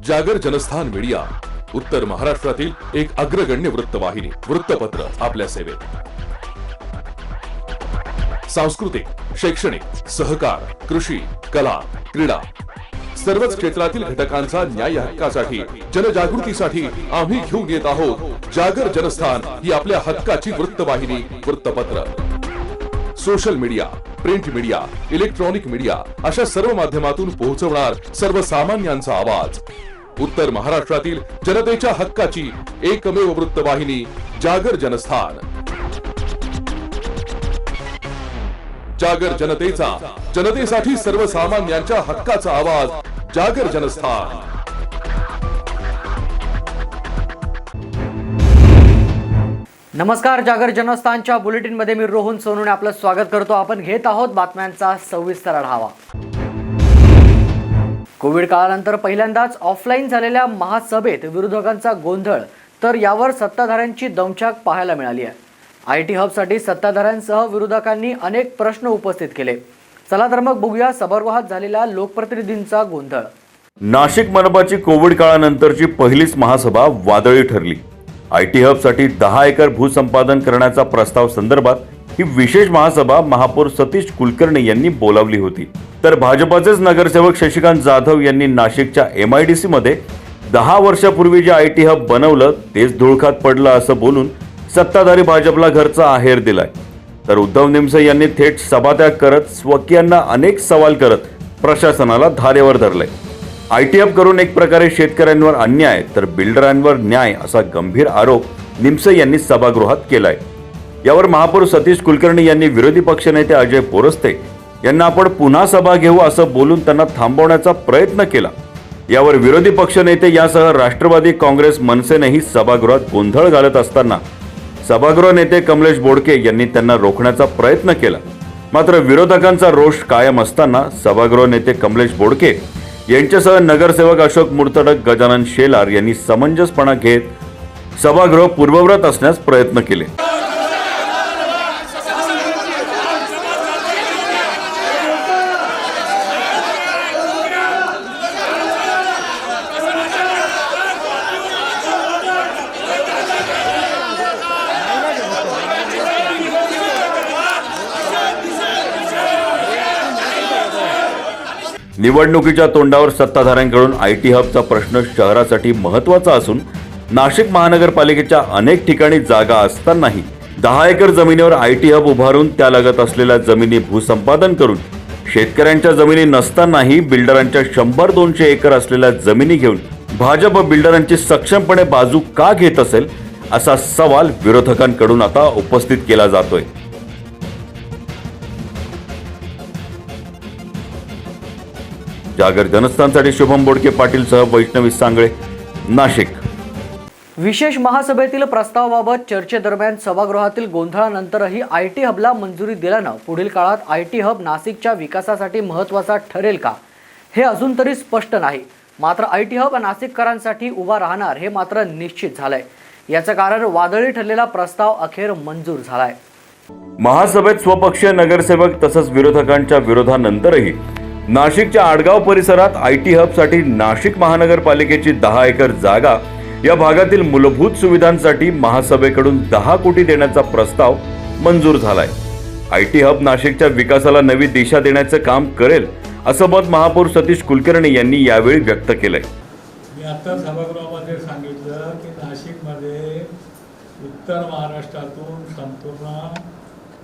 जागर जनस्थान मीडिया, उत्तर महाराष्ट्रातील एक अग्रगण्य वृत्तवाहिनी, वृत्तपत्र आपल्या सेवेत. सांस्कृतिक, शैक्षणिक, सहकार, कृषी, कला, क्रीडा सर्वच क्षेत्रातील घटकांचा न्याय हक्कासाठी, जनजागृतीसाठी आम्ही घेऊन येत आहोत जागर जनस्थान ही आपल्या हक्काची वृत्तवाहिनी, वृत्तपत्र. Social media, print media, electronic media अशा सर्व माध्यमातून पोहोचवणार सर्वसामान्यांचा आवाज. उत्तर महाराष्ट्रातील जनतेच्या हक्काची एकमेव वृत्तवाहिनी जागर जनस्थान. जागर जनतेचा, जनतेसाठी सर्वसामान्यांच्या हक्काचा आवाज, जागर जनस्थान. नमस्कार. जागर जनस्थानच्या बुलेटिन मध्ये मी रोहन सोनूने आपलं स्वागत करतो. आपण घेत आहोत बातम्यांचा सविस्तर आढावा. कोविड काळानंतर पहिल्यांदाच ऑफलाईन झालेल्या महासभेत विरोधकांचा गोंधळ, तर यावर सत्ताधाऱ्यांची दमछाक पाहायला मिळाली आहे. IT हबसाठी सत्ताधाऱ्यांसह विरोधकांनी अनेक प्रश्न उपस्थित केले. चला तर मग बघूया सभागृहात झालेला लोकप्रतिनिधींचा गोंधळ. नाशिक मनपाची कोविड काळानंतरची पहिलीच महासभा वादळी ठरली. IT हबसाठी 10 एकर भूसंपादन करण्याचा प्रस्ताव संदर्भात ही विशेष महासभा महापौर सतीश कुलकर्णी यांनी बोलावली होती. तर भाजपाचेच नगरसेवक शशिकांत जाधव यांनी नाशिकच्या MIDC मध्ये 10 वर्षापूर्वी जे IT हब बनवलं तेच धुळखात पडलं असं बोलून सत्ताधारी भाजपला घरचा आहेर दिलाय. तर उद्धव निमसे यांनी थेट सभात्याग करत स्वकीयांना अनेक सवाल करत प्रशासनाला धारेवर धरलंय. IT हब करून एक प्रकारे शेतकऱ्यांवर अन्याय तर बिल्डरांवर न्याय असा गंभीर आरोप निमसे यांनी सभागृहात केलाय. यावर महापौर सतीश कुलकर्णी यांनी विरोधी पक्षनेते अजय पोरस्ते यांना आपण पुन्हा सभा घेऊ असं बोलून त्यांना थांबवण्याचा प्रयत्न केला. यावर विरोधी पक्षनेते यासह राष्ट्रवादी काँग्रेस, मनसेनेही सभागृहात गोंधळ घालत असताना सभागृह नेते कमलेश बोडके यांनी त्यांना रोखण्याचा प्रयत्न केला. मात्र विरोधकांचा रोष कायम असताना सभागृह नेते कमलेश बोडके यांच्यासह नगरसेवक अशोक मुर्तडक, गजानन शेलार यांनी समंजसपणा घेत सभागृह पूर्ववत असण्यास प्रयत्न केले. निवडणुकीच्या तोंडावर सत्ताधाऱ्यांकडून IT हबचा प्रश्न शहरासाठी महत्त्वाचा असून नाशिक महानगरपालिकेच्या अनेक ठिकाणी जागा असतानाही 10 एकर जमिनीवर IT हब उभारून त्यालगत असलेल्या जमिनी भूसंपादन करून शेतकऱ्यांच्या जमिनी नसतानाही बिल्डरांच्या 100-200 एकर असलेल्या जमिनी घेऊन भाजप बिल्डरांची सक्षमपणे बाजू का घेत असेल असा सवाल विरोधकांकडून आता उपस्थित केला जातोय. जागर जनस्थानसाठी शुभम बोडके पाटील सह वैष्णवी सांगळे, नाशिक. विशेष महासभेतील प्रस्तावाबाबत चर्चेदरम्यान सभागृहातील गोंधळानंतरही IT हबला मंजुरी दिल्यानं पुढील काळात IT हब नाशिकच्या विकासासाठी महत्त्वाचा ठरेल का हे अजून तरी स्पष्ट नाही. मात्र IT हब नाशिककरांसाठी उभा राहणार हे मात्र निश्चित झालंय. याचं कारण वादळी ठरलेला प्रस्ताव अखेर मंजूर झालाय. महासभेत स्वपक्षीय नगरसेवक तसंच विरोधकांच्या विरोधानंतरही नाशिकच्या आडगाव परिसरात IT हबसाठी नाशिक महानगरपालिकेची 10 एकर जागा या भागातील मूलभूत सुविधांसाठी महासभेकडून 10 कोटी देण्याचा प्रस्ताव मंजूर झालाय. IT हब नाशिकच्या विकासाला नवी दिशा देण्याचं काम करेल असं मत महापौर सतीश कुलकर्णी यांनी यावेळी व्यक्त केलंय. मी आता सभागृहामध्ये सांगितलं की नाशिकमध्ये उत्तर महाराष्ट्रातून संपूर्ण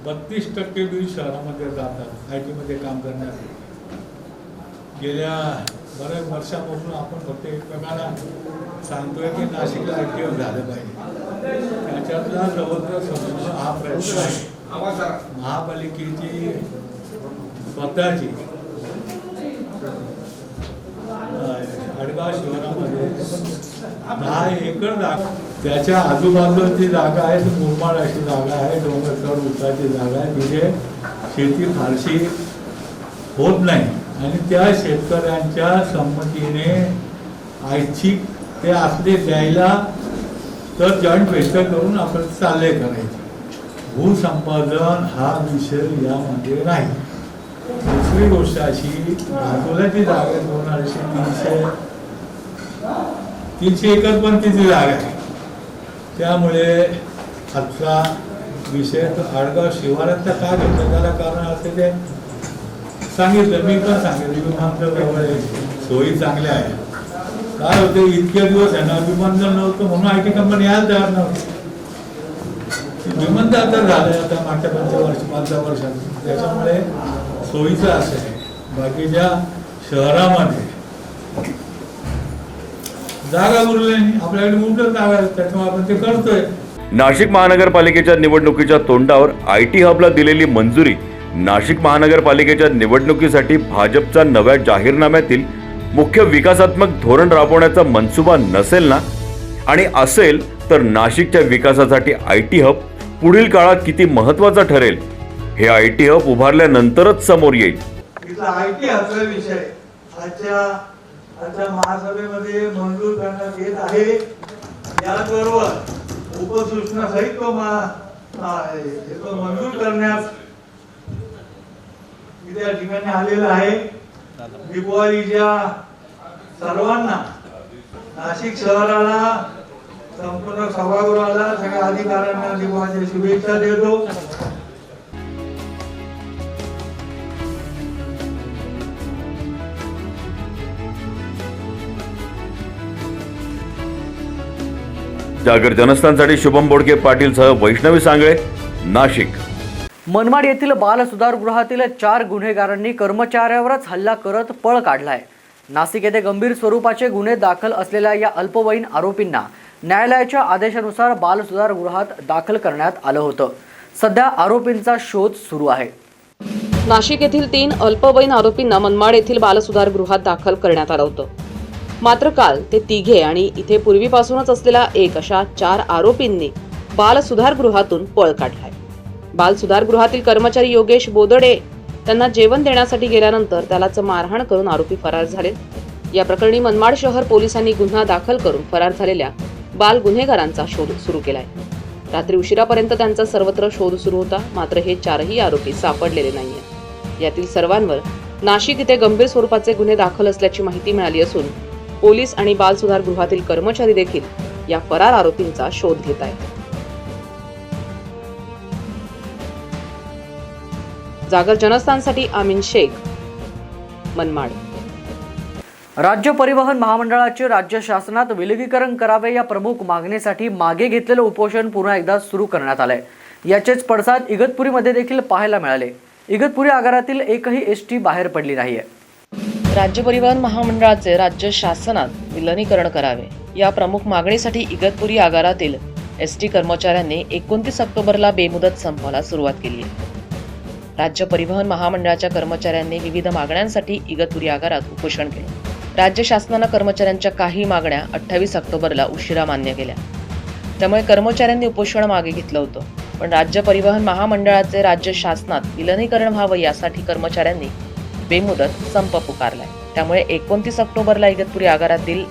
32% बीड शहरामध्ये जातात IT मध्ये काम करण्यासाठी. गेल्या बऱ्याच वर्षापासून आपण फक्त एकमेकांना सांगतोय की नाशिकला IT हब झालं पाहिजे. त्याच्यातला जवळजवळ हा प्रयत्न आहे. महापालिकेची स्वतःची आडगाव शहरामध्ये 10 एकर जागा, त्याच्या आजूबाजूची जागा आहे ती मुरमाड अशी जागा आहे, डोंगरचढ उंचाची जागा आहे, तिथे शेती फारशी होत नाही आणि त्या शेतकऱ्यांच्या संमतीने ऐच्छिक ते असले द्यायला तर जॉईंट वेस्ट करून आपण चालले करायचे. भूसंपादन हा विषय यामध्ये नाही. दुसरी गोष्ट अशी बाजूला जी जागा 200-300 300 एकर पण तिची जागा आहे. त्यामुळे आजचा विषय तो आडगाव शिवारात का घेतला त्याला कारण असं ते सांगितलं, मी पण सांगितलं विमानतळ जवळ आहे, सोयी चांगल्या आहे. काय होते इतके दिवस आहे ना विमानतळ नव्हतं म्हणून IT कंपनी यायला तयार नव्हती. विमानतळ तर झालं आता मागच्या 5 वर्षात, त्याच्यामुळे सोयीचं असं आहे. बाकीच्या शहरामध्ये जागा उरल्या नाही, आपल्याकडे मोठं जागा आहे त्याच्यामुळे आपण ते करतोय. नाशिक महानगरपालिकेच्या निवडणुकीच्या तोंडावर IT हबला दिलेली मंजुरी नाशिक महानगरपालिकेच्या निवडणुकीसाठी भाजपचा नव्या जाहीरनाम्यातील मुख्य विकासात्मक धोरण राबवण्याचा मनसुबा नसेल ना? आणि असेल तर नाशिकच्या विकासासाठी IT हब पुढील काळात किती महत्त्वाचा ठरेल हे IT हब उभारल्यानंतरच समोर येईल. IT हबचा विषय आजच्या महासभेमध्ये मंजूर करण्यात येत आहे. याचबरोबर उपसूचना सहित तो मंजूर करण्यात त्या ठिकाणी आलेला आहे. दिवाळीच्या सर्वांना, नाशिक शहराला, संपूर्ण सभागृहाला, सगळ्या अधिकाऱ्यांना दिवाळीच्या शुभेच्छा देतो. जागर जनस्थानसाठी शुभम बोडके पाटील सह वैष्णवी सांगळे, नाशिक. मनमाड येथील बालसुधारगृहातील 4 गुन्हेगारांनी कर्मचाऱ्यावरच हल्ला करत पळ काढलाय. नाशिक येथे गंभीर स्वरूपाचे गुन्हे दाखल असलेल्या या अल्पवयीन आरोपींना न्यायालयाच्या आदेशानुसार बालसुधारगृहात दाखल करण्यात आलं होतं. सध्या आरोपींचा शोध सुरू आहे. नाशिक येथील 3 अल्पवयीन आरोपींना मनमाड येथील बालसुधारगृहात दाखल करण्यात आलं होतं. मात्र काल ते तिघे आणि इथे पूर्वीपासूनच असलेला एक अशा 4 आरोपींनी बालसुधारगृहातून पळ काढलाय. बालसुधारगृहातील कर्मचारी योगेश बोदडे त्यांना जेवण देण्यासाठी गेल्यानंतर त्यालाच मारहाण करून आरोपी फरार झाले. या प्रकरणी मनमाड शहर पोलिसांनी गुन्हा दाखल करून फरार झालेल्या बाल गुन्हेगारांचा शोध सुरू केलाय. रात्री उशिरापर्यंत त्यांचा सर्वत्र शोध सुरू होता. मात्र हे 4ही आरोपी सापडलेले नाहीये. यातील सर्वांवर नाशिक इथे गंभीर स्वरूपाचे गुन्हे दाखल असल्याची माहिती मिळाली असून पोलीस आणि बालसुधारगृहातील कर्मचारी देखील या फरार आरोपींचा शोध घेत आहेत. जागर जनस्थानसाठी आमीन शेख, मनमाड. राज्य परिवहन महामंडळाचे राज्य शासनात विलगीकरण करावे या प्रमुख मागणीसाठी मागे घेतलेलं उपोषण पुन्हा एकदा सुरू करण्यात आलंय. याचेच पडसाद इगतपुरीमध्ये देखील पाहायला मिळाले. इगतपुरी आगारातील एकही ST बाहेर पडली नाहीये. राज्य परिवहन महामंडळाचे राज्य शासनात विलनीकरण करावे या प्रमुख मागणीसाठी इगतपुरी आगारातील ST कर्मचाऱ्यांनी 29 ऑक्टोबरला बेमुदत संपाला सुरुवात केली आहे. राज्य परिवहन महामंडळाच्या कर्मचाऱ्यांनी विविध मागण्यांसाठी इगतपुरी आगारात उपोषण केले. राज्य शासनानं कर्मचाऱ्यांच्या काही मागण्या 28 ऑक्टोबरला उशिरा मान्य केल्या. त्यामुळे कर्मचाऱ्यांनी उपोषण मागे घेतलं होतं. पण राज्य परिवहन महामंडळाचे राज्य शासनात विलनीकरण व्हावं यासाठी कर्मचाऱ्यांनी बेमुदत संप पुकारलाय. त्यामुळे 29 ऑक्टोबरला इगतपुरी आगारातील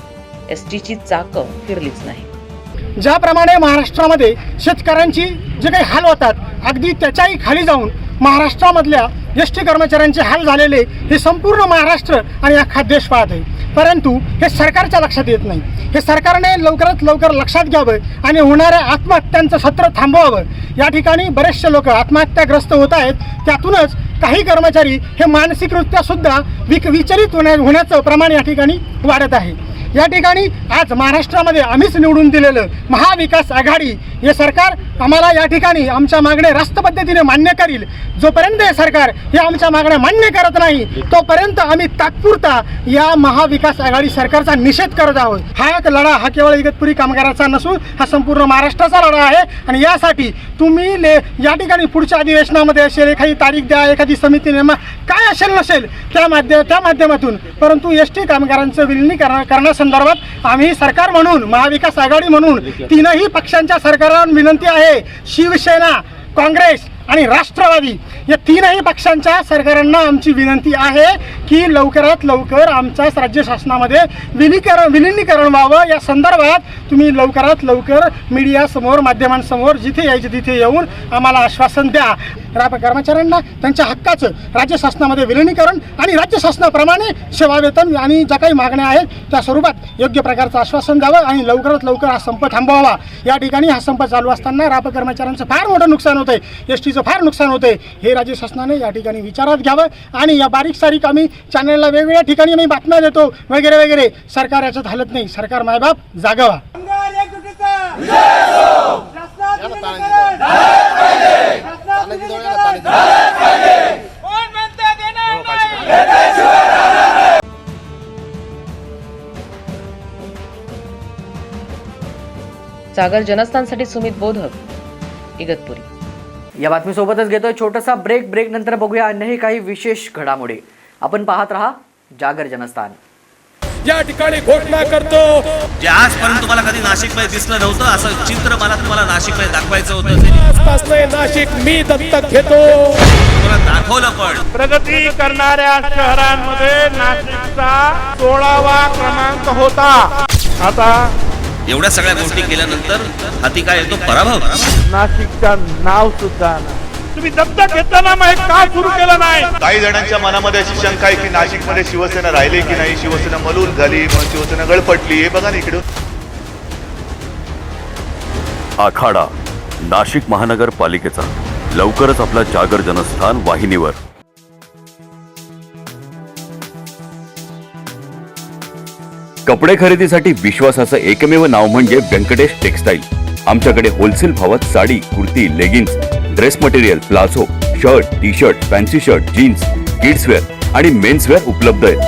STची चाकं फिरलीच नाही. ज्याप्रमाणे महाराष्ट्रामध्ये शेतकऱ्यांची जे काही हाल होतात अगदी त्याच्याही खाली जाऊन महाराष्ट्रामधल्या ST कर्मचाऱ्यांचे हाल झालेले हे संपूर्ण महाराष्ट्र आणि अख्खा देश पाहत आहे. परंतु हे सरकारच्या लक्षात येत नाही. हे सरकारने लवकरात लवकर लक्षात घ्यावं आणि होणाऱ्या आत्महत्यांचं सत्र थांबवावं. या ठिकाणी बरेचसे लोक आत्महत्याग्रस्त होत आहेत. त्यातूनच काही कर्मचारी हे मानसिकरित्या सुद्धा विचलित होण्याचं प्रमाण या ठिकाणी वाढत आहे. या ठिकाणी आज महाराष्ट्रामध्ये आम्हीच निवडून दिलेलं महाविकास आघाडी हे सरकार आम्हाला या ठिकाणी आमच्या मागण्या रास्त पद्धतीने मान्य करील. जोपर्यंत हे सरकार हे आमच्या मागण्या मान्य करत नाही तोपर्यंत आम्ही तात्पुरता या महाविकास आघाडी सरकारचा निषेध करत आहोत. हा एक लढा हा केवळ इगतपुरी कामगाराचा नसून हा संपूर्ण महाराष्ट्राचा लढा आहे. आणि यासाठी तुम्ही या ठिकाणी पुढच्या अधिवेशनामध्ये असेल एखादी तारीख द्या, एखादी समिती नेमा, काय असेल नसेल त्या माध्यमातून परंतु ST कामगारांचं विलीनीकरण करण्यासंदर्भात आम्ही सरकार म्हणून महाविकास आघाडी म्हणून 3ही पक्षांच्या सरकारांना विनंती आहे. शिवसेना, काँग्रेस आणि राष्ट्रवादी या तीनही पक्षांच्या सरकारांना आमची विनंती आहे की लवकरात लवकर आमच्या राज्य शासनामध्ये विलिनीकरण व्हावं. या संदर्भात तुम्ही लवकरात लवकर मीडियासमोर, माध्यमांसमोर जिथे यायचे तिथे येऊन आम्हाला आश्वासन द्या. कर्मचाऱ्यांना त्यांच्या हक्काचं राज्य शासनामध्ये विलिनीकरण आणि राज्य शासनाप्रमाणे सेवा वेतन आणि ज्या काही मागण्या आहेत त्या स्वरूपात योग्य प्रकारचं आश्वासन द्यावं आणि लवकरात लवकर हा संप थांबवावा. या ठिकाणी हा संप चालू असताना राप कर्मचाऱ्यांचं फार मोठं नुकसान होतंय, एसटीचं फार नुकसान होतंय. हे राज्य शासनाने या ठिकाणी विचारात घ्यावं आणि या बारीक सारीक आम्ही चॅनलला वेगवेगळ्या ठिकाणी आम्ही बातम्या देतो वगैरे वगैरे. सरकार याच्यात हलत नाही. सरकार मायबाप जागावा. जागर जनस्थानसाठी सुमित बोधक, इगतपुरी. या बातमीसोबतच घेतोय छोटासा ब्रेक नंतर बघूया अन्यही काही विशेष घडामोडी. आपण पाहत रहा जागर जनस्थान. या ठिकाणी घोषणा करतो, जे आजपर्यंत तुम्हाला कधी नाशिकमध्ये दिसलं नव्हतं असं चित्र मला तुम्हाला नाशिकमध्ये दाखवायचं होतं. नाशिक मी दत्तक घेतो. तुम्हाला दाखवलं पण. प्रगती करणाऱ्या शहरांमध्ये नाशिकचा 16वा क्रमांक होता. आता एवढ्या सगळ्या गोष्टी केल्यानंतर हाती काय येतो? पराभव. नाशिकचं नाव सुद्धा तुम्ही दत्तक घेताना मग का सुरू केलं नाही? काही जणांच्या मनामध्ये अशी शंका आहे की नाशिकमध्ये शिवसेना राहिली की नाही, शिवसेना मलूल झाली, मग शिवसेना गळपटली. हे बघा ना इकडं. आखाडा नाशिक महानगरपालिकेचा लवकरच आपला जागर जनस्थान वाहिनीवर. कपडे खरेदीसाठी विश्वासाचं एकमेव नाव म्हणजे व्यंकटेश टेक्सटाईल. आमच्याकडे होलसेल भावात sari, kurti, leggings, dress material, palazzo, shirt, T shirt, fancy shirt, jeans, kidswear आणि मेन्सवेअर उपलब्ध आहेत.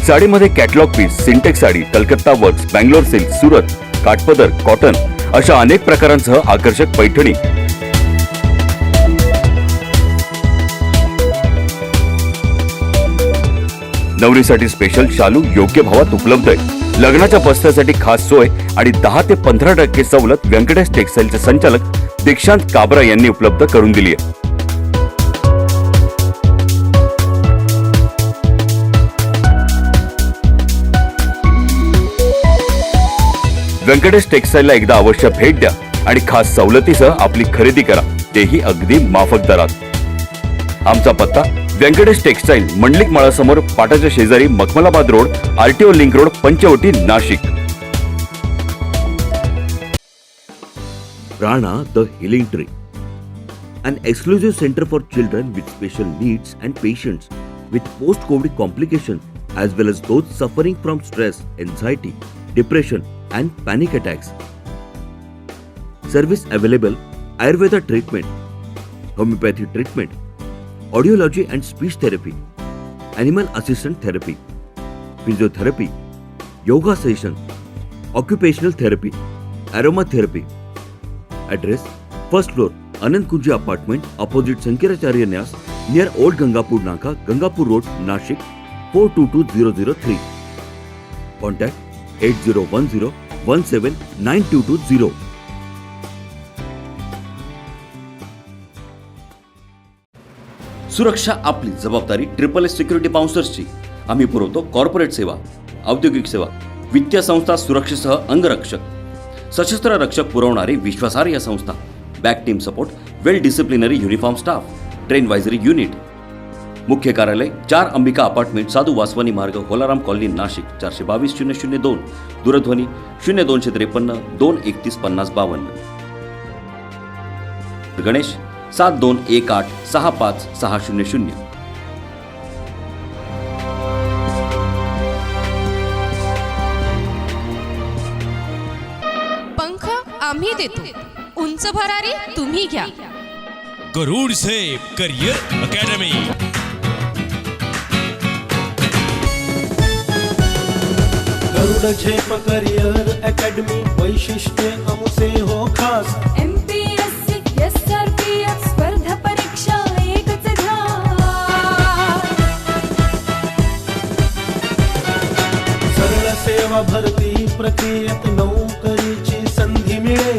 साडीमध्ये catalogue piece, Syntex sari, Calcutta works, Bangalore silk, Surat, काठपदर, कॉटन अशा अनेक प्रकारांसह आकर्षक पैठणी. नवरीसाठी स्पेशल शालू योग्य भावात उपलब्ध आहे. लग्नाच्या बस्त्यासाठी खास सोय आणि 10 ते 15% सवलत व्यंकटेश टेक्सटाईलचे संचालक दीक्षांत काबरा यांनी उपलब्ध करून दिली आहे. व्यंकटेश टेक्सटाईलला एकदा अवश्य भेट द्या आणि खास सवलतीसह आपली खरेदी करा, तेही अगदी माफक दरात. आमचा पत्ता व्यंकटेश टेक्सटाईल, मंडलिक माळासमोर, पाटाच्या शेजारी, Makhmalabad road, RTO link road, Panchavati, Nashik. Prana the Healing Tree, an exclusive center for children with special needs and patients with post-COVID complications as well as those suffering from stress, anxiety, depression and panic attacks. Service available: Ayurveda treatment, homeopathy treatment, audiology and speech therapy, animal assistant therapy, physiotherapy, yoga session, occupational therapy, aromatherapy. Address: first floor, Anand Kunji apartment, opposite Sankaracharya Nyas, near Old Gangapur Naka, Gangapur Road, Nashik, 422003. Contact 8010179220. सुरक्षा आपली जबाबदारी. SSS security बाउन्सर्सची. आम्ही पुरवतो corporate सेवा, औद्योगिक सेवा, वित्तीय संस्था, सुरक्षेसह अंगरक्षक, सशस्त्र रक्षक पुरवणारी विश्वासार्ह संस्था. Back team support, well disciplinary uniform staff, train वायझरी युनिट. मुख्य कार्यालय 4 अंबिका अपार्टमेंट, साधू वासवानी मार्ग, होलाराम कॉलनी, नाशिक. 422-002. दूरध्वनी 0253 231 5052. गणेश 7218 65600. पंख आम्ही देतो, उंच भरारी तुम्ही घ्या. गरुड सेफ करियर अकॅडमी. गरुड झेप करियर अकॅडमी, वैशिष्ट्य आमचे हो खास. MPSC SRPF स्पर्धा परीक्षा एकच ध्यान. सरळ सेवा भरती प्रक्रियेत नोकरीची संधी मिळेल.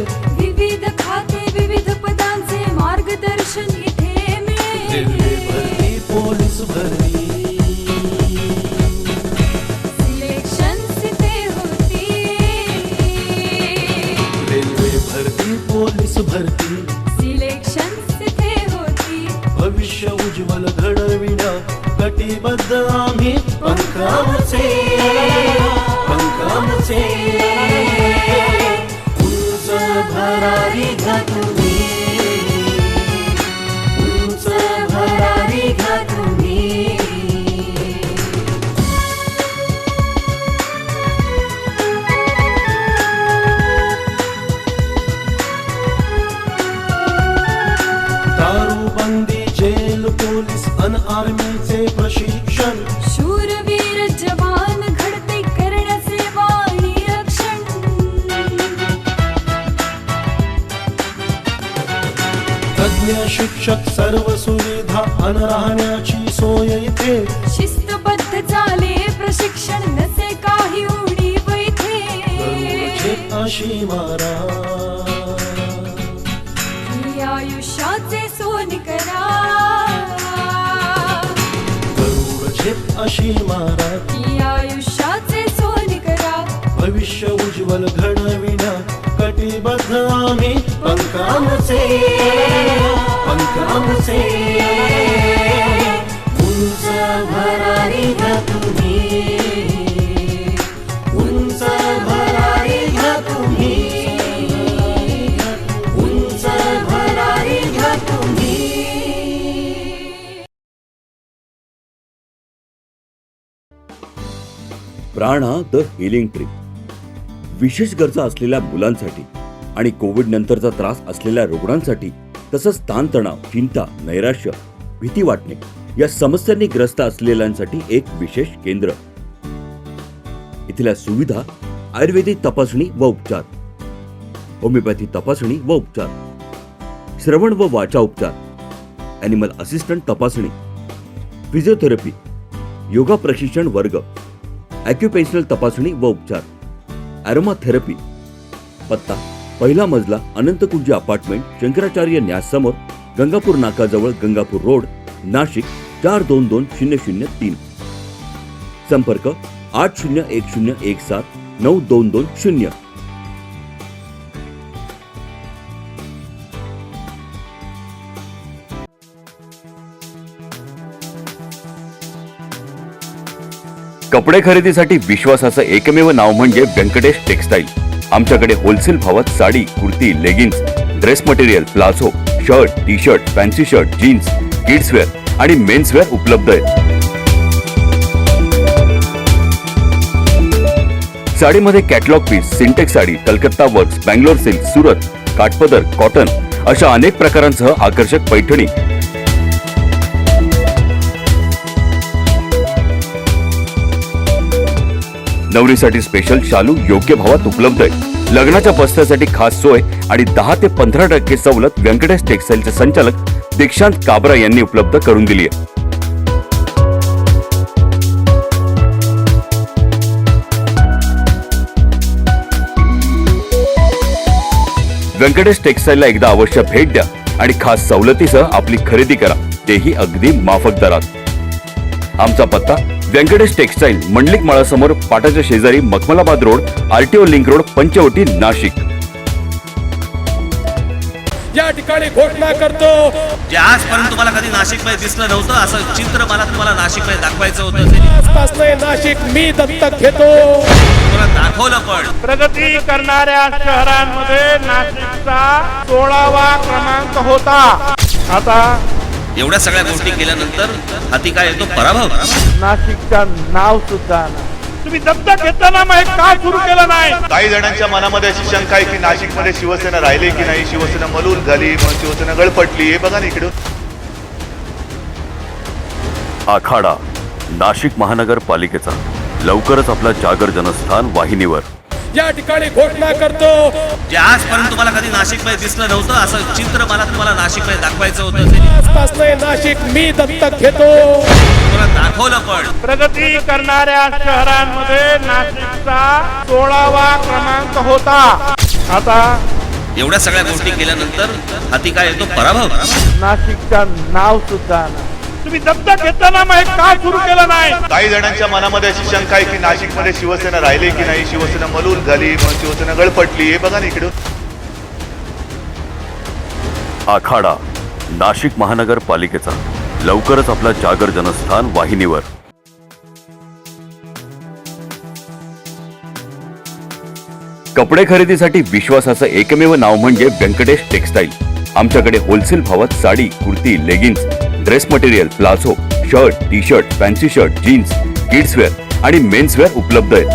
कटिबद्ध आम्ही पंख आमचे उंच भरारी घ्या तुम्ही, उंच भरारी घ्या तुम्ही. दारूबंदी, जेल, पोलीस अन आर्मीचे प्रशिक्षण, शूरवीर जवान घडते करण्याचे वाणी रक्षण. तज्ञ शिक्षक सर्व सुविधा अन राहण्याची सोय इथे. शिस्तबद्ध चाले प्रशिक्षण नसे काही उणीव इथे. गरुडचे अशी मारा, ही आयुष्याचे सोन करा. गरुडचे अशी मारा, ही आयुष्याचे सोन करा. भविष्य उज्ज्वल घडविण्या कटिबद्ध आम्ही पंख आमचे उंच भरारी घ्या तुम्ही, उंच भरारी घ्या तुम्ही, उंच भरारी घ्या तुम्ही. प्राणा द हिलिंग ट्री विशेष गरजा असलेल्या मुलांसाठी आणि कोविड नंतरचा त्रास असलेल्या रुग्णांसाठी, तसंच ताणतणाव, चिंता, नैराश्य, भीती वाटणे या समस्यांनी ग्रस्त असलेल्यांसाठी एक विशेष केंद्र. इथल्या सुविधा आयुर्वेदिक तपासणी व उपचार, होमिओपॅथी तपासणी व उपचार, श्रवण व वाचा उपचार, ॲनिमल असिस्टंट तपासणी, फिजिओथेरपी, योगा प्रशिक्षण वर्ग, ॲक्युपेन्शनल तपासणी व उपचार, ॲरोमा थेरपी. पत्ता पहिला मजला, अनंतकुंज अपार्टमेंट, शंकराचार्य न्यास समोर, गंगापूर नाकाजवळ, गंगापूर रोड, नाशिक 422003. संपर्क 8010179220. कपडे खरेदीसाठी विश्वासाचं एकमेव नाव म्हणजे व्यंकटेश टेक्सटाईल. आमच्याकडे होलसेल भावात sari, kurti, leggings, dress material, palazzo, shirt, T shirt, fancy shirt, jeans, kidswear आणि मेन्स वेअर उपलब्ध आहेत. साडीमध्ये catalogue piece, Syntex sari, Calcutta works, Bangalore silk, Surat, काठपदर, कॉटन अशा अनेक प्रकारांसह आकर्षक पैठणी. नवरीसाठी स्पेशल शालू योग्य भावात उपलब्ध आहे. लग्नाच्या बस्त्यासाठी खास सोय आणि 10 ते 15% सवलत व्यंकटेश टेक्सटाईलचे संचालक दीक्षांत काबरा यांनी उपलब्ध करून दिली आहे. व्यंकटेश टेक्सटाईलला एकदा अवश्य भेट द्या आणि खास सवलतीसह आपली खरेदी करा, तेही अगदी माफक दरात. आमचा पत्ता व्यंकटेश टेक्सटाईल, मंडलिक माळासमोर, पाटाच्या शेजारी, Makhmalabad road, RTO link road, Panchavati, Nashik. या ठिकाणी घोषणा करतो, जे आजपर्यंत तुम्हाला कधी नाशिकमध्ये दिसलं नव्हतं असं चित्र मला तुम्हाला नाशिकमध्ये दाखवायचं होतं. नाशिक मी दत्तक घेतो. तुम्हाला दाखवलं पण. प्रगती करणाऱ्या शहरांमध्ये नाशिकचा 16वा क्रमांक होता. आता एवढ्या सगळ्या गोष्टी केल्यानंतर हाती काय येतो? पराभव. नाशिकचं नाव सुद्धा तुम्ही दत्तक घेताना मग का सुरू केलं नाही? काही जणांच्या मनामध्ये अशी शंका आहे की नाशिकमध्ये शिवसेना राहिली की नाही, शिवसेना मलूल झाली, मग शिवसेना गळपटली. हे बघा ना इकडे. आखाडा, नाशिक महानगरपालिकेचा लवकरच आपला जागर जनस्थान वाहिनीवर. या ठिकाणी घोषणा करतो, जे आजपर्यंत तुम्हाला कधी नाशिकमध्ये दिसलं नव्हतं असं चित्र मला तुम्हाला नाशिकमध्ये दाखवायचं होतं. नाशिक मी दत्तक घेतो. तुम्हाला दाखवलं पण. प्रगती करणाऱ्या शहरांमध्ये नाशिकचा 16वा क्रमांक होता. आता एवढ्या सगळ्या गोष्टी केल्यानंतर हाती काय येतो? पराभव. नाशिकचं नाव सुद्धा तुम्ही दत्तक घेताना मग का सुरू केलं नाही? काही जणांच्या मनामध्ये अशी शंका आहे की नाशिकमध्ये शिवसेना राहिली की नाही, शिवसेना मलूल झाली, मग शिवसेना गळपटली. हे बघा ना इकडे. आखाडा, नाशिक महानगरपालिकेचा लवकरच आपला जागर जनस्थान वाहिनीवर. कपडे खरेदीसाठी विश्वासाचं एकमेव नाव म्हणजे व्यंकटेश टेक्सटाईल. आमच्याकडे होलसेल भावात sari, kurti, leggings, dress material, palazzo, shirt, T shirt, fancy shirt, jeans, kidswear आणि मेन्सवेअर उपलब्ध आहेत.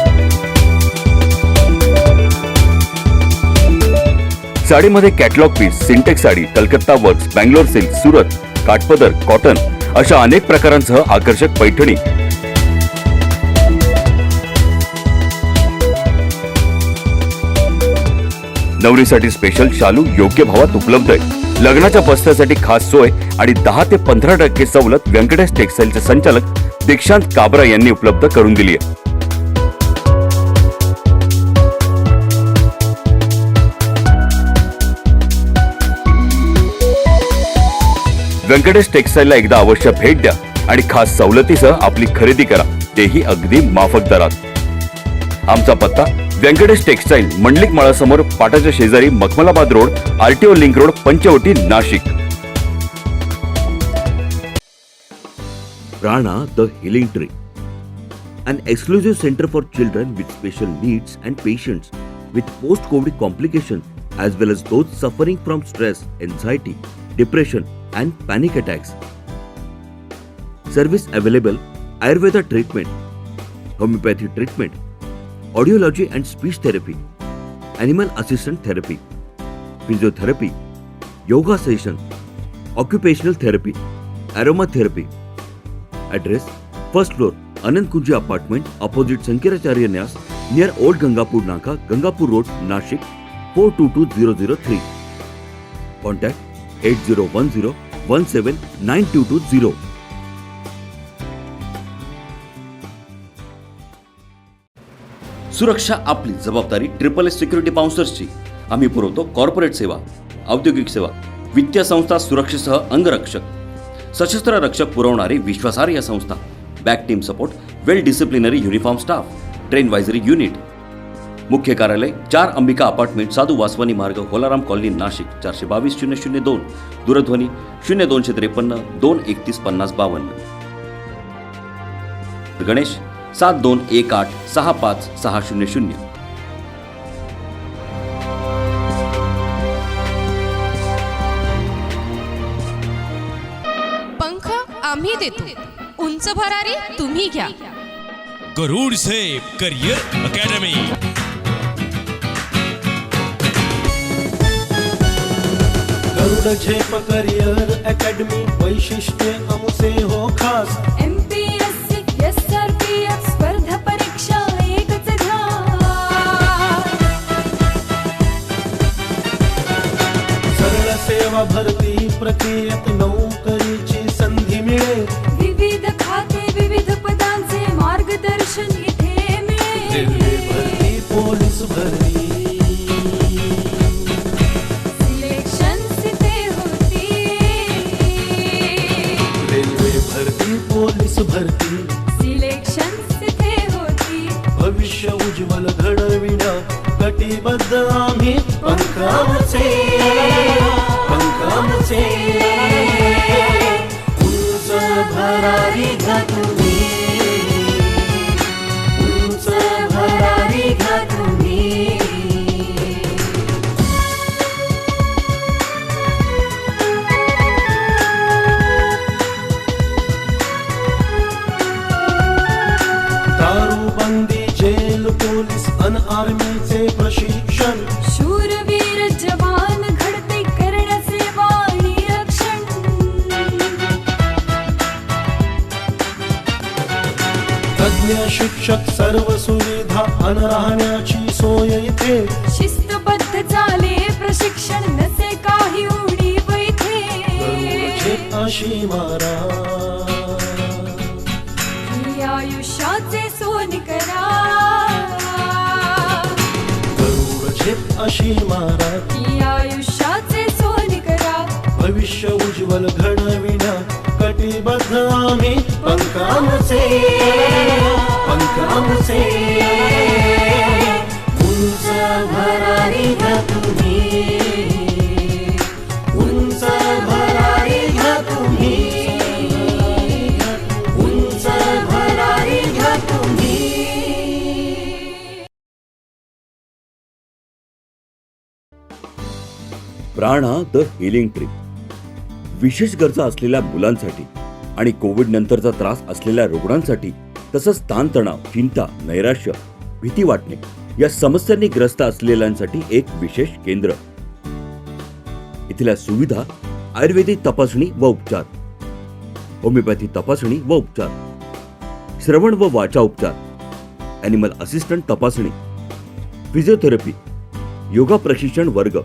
साडीमध्ये catalogue piece, Syntex sari, Calcutta works, Bangalore silk, Surat, काठपदर, कॉटन अशा अनेक प्रकारांसह आकर्षक पैठणी. नवरीसाठी स्पेशल शालू योग्य भावात उपलब्ध आहे. लग्नाच्या बस्त्यासाठी खास सोय आणि 10 ते 15% सवलत व्यंकटेश टेक्सटाईलचे संचालक दीक्षांत काबरा यांनी उपलब्ध करून दिली आहे. व्यंकटेश टेक्सटाईलला एकदा अवश्य भेट द्या आणि खास सवलतीसह आपली खरेदी करा, तेही अगदी माफक दरात. आमचा पत्ता व्यंकटेश टेक्सटाईल, मंडलिक माळासमोर, पाटाच्या शेजारी, Makhmalabad road, RTO link road, Panchavati, Nashik. Prana the Healing Tree, an exclusive center for children with special needs and patients with post-COVID complications as well as those suffering from stress, anxiety, depression and panic attacks. Service available: Ayurveda treatment, homeopathy treatment, audiology and speech therapy, animal assistant therapy, physiotherapy, yoga session, occupational therapy, aromatherapy. Address: first floor, Anand Kunji apartment, opposite Sankiracharya Nyas, near Old Gangapur Naka, Gangapur Road, Nashik, 422003. Contact 8010179220. सुरक्षा आपली जबाबदारी. SSS security बाउन्सर्सची. आम्ही पुरवतो corporate सेवा, औद्योगिक सेवा, वित्तीय संस्था, सुरक्षेसह अंगरक्षक, सशस्त्र रक्षक पुरवणारी विश्वासार्ह संस्था, back team support, well disciplinary uniform staff, train वायझरी युनिट. मुख्य कार्यालय 4 अंबिका अपार्टमेंट, साधू वासवानी मार्ग, होलाराम कॉलनी, नाशिक. 422-002. दूरध्वनी 0253 231 5052. गणेश 7218 65600. पंख आम्ही देतो, उंच भरारी तुम्ही घ्या. गरुड सेफ करियर अकॅडमी. गरुड झेप करियर अकॅडमी, वैशिष्ट्य आमचे हो खास. MPSC SRPF स्पर्धा परीक्षा एकच ध्यान. सरळ सेवा भरती प्रक्रियेत नोकरीची संधी मिळेल. विविध खाते विविध पदांचे मार्गदर्शन इथे मिळेल. रेल्वे भरती, पोलीस भरती, पोलीस भरती सिलेक्शन तिथे होती. भविष्य उज्ज्वल घडविण्या कटिबद्ध आम्ही. पंखाचे उंच भरारी घ्या तुम्ही, उंच भरारी घ्या तुम्ही. दारूबंदी, जेल, पोलीस अन आर्मीचे प्रशिक्षण. शूरवीर जवान घडते करण्याचे वाणी रक्षण. तज्ञ शिक्षक, सर्व सुविधा अन राहण्याची सोय इथे. शिस्तबद्ध चाले प्रशिक्षण, नसे काही उणीव इथे. अशी मारा आयुष्याचे सोन करा. गरुड झेप अशी मारा, आयुष्याचे सोन करा. भविष्य उज्ज्वल घडविण्या कटिबद्ध आम्ही. पंखाचे उंच भरारी घ्या तुम्ही. प्राणा द हिलिंग ट्री विशेष गरजा असलेल्या मुलांसाठी आणि कोविड नंतरचा त्रास असलेल्या रुग्णांसाठी तसंच ताणतणाव, चिंता, नैराश्य, भीती वाटणे या समस्यांनी ग्रस्त असलेल्यांसाठी एक विशेष केंद्र. इथल्या सुविधा आयुर्वेदिक तपासणी व उपचार, होमिओपॅथी तपासणी व उपचार, श्रवण व वाचा उपचार, ॲनिमल असिस्टंट तपासणी, फिजिओथेरपी, योगा प्रशिक्षण वर्ग,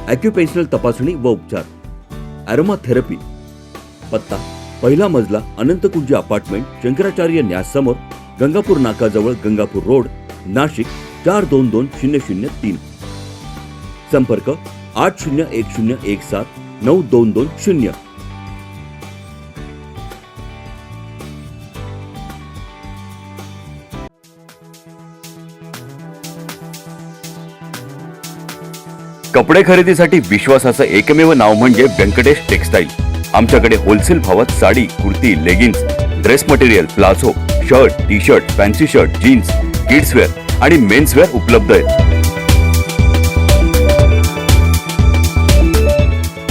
ॲक्युपेन्शनल तपासणी व उपचार, ॲरोमा थेरपी. पत्ता पहिला मजला अनंतकुंज अपार्टमेंट, शंकराचार्य न्यास समोर, गंगापूर नाकाजवळ, गंगापूर रोड, नाशिक 422003. संपर्क 8010179220. कपडे खरेदीसाठी विश्वासाचं एकमेव नाव म्हणजे व्यंकटेश टेक्सटाईल. आमच्याकडे होलसेल भावात sari, kurti, leggings, dress material, palazzo, shirt, T shirt, fancy shirt, jeans, kidswear आणि मेन्सवेअर उपलब्ध आहेत.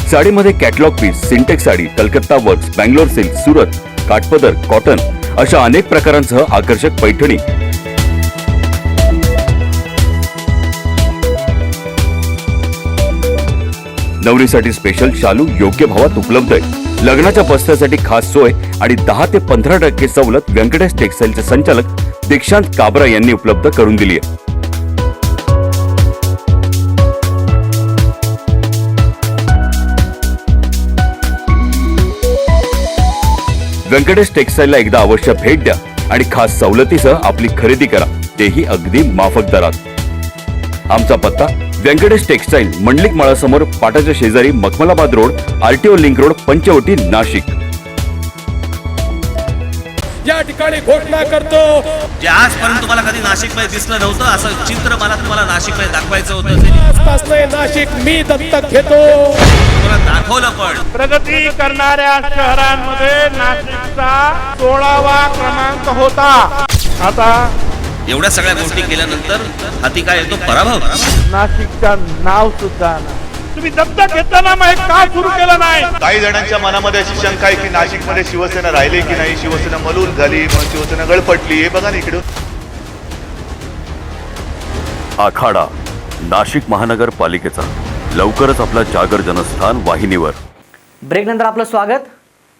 साडीमध्ये catalogue piece, Syntex sari, Calcutta works, Bangalore silk, Surat, काठपदर, कॉटन अशा अनेक प्रकारांसह आकर्षक पैठणी. नवरीसाठी स्पेशल शालू योग्य भावात उपलब्ध आहे. लग्नाच्या बस्त्यासाठी खास सोय आणि 10 ते 15% सवलत व्यंकटेश टेक्सटाईलचे संचालक दीक्षांत काबरा यांनी उपलब्ध करून दिली आहे. व्यंकटेश टेक्सटाईलला एकदा अवश्य भेट द्या आणि खास सवलतीसह आपली खरेदी करा, तेही अगदी माफक दरात. आमचा पत्ता व्यंकटेश टेक्सटाईल, मंडलिक मळासमोर, पाटाच्या शेजारी, Makhmalabad road, RTO link road, Panchavati, Nashik. या ठिकाणी घोषणा करतो, जे आजपर्यंत तुम्हाला कधी नाशिकमध्ये दिसलं नव्हतं असं चित्र मला तुम्हाला नाशिकमध्ये दाखवायचं होतं. आजपासून नाशिक मी दत्तक घेतो. तुम्हाला दाखवलं पण. प्रगती करणाऱ्या शहरांमध्ये नाशिकचा 16वा क्रमांक होता. आता एवढ्या सगळ्या गोष्टी केल्यानंतर हाती काय येतो? पराभव. नाशिकचं नाव सुद्धा तुम्ही दत्तक घेताना मग का सुरू केलं नाही? काही जणांच्या मनामध्ये अशी शंका आहे की नाशिकमध्ये शिवसेना राहिली की नाही, शिवसेना मलूल झाली, मग शिवसेना गळपटली. हे बघा ना इकडे. आखाडा नाशिक महानगरपालिकेचा लवकरच आपला जागर जनस्थान वाहिनीवर. ब्रेकनंतर आपलं स्वागत.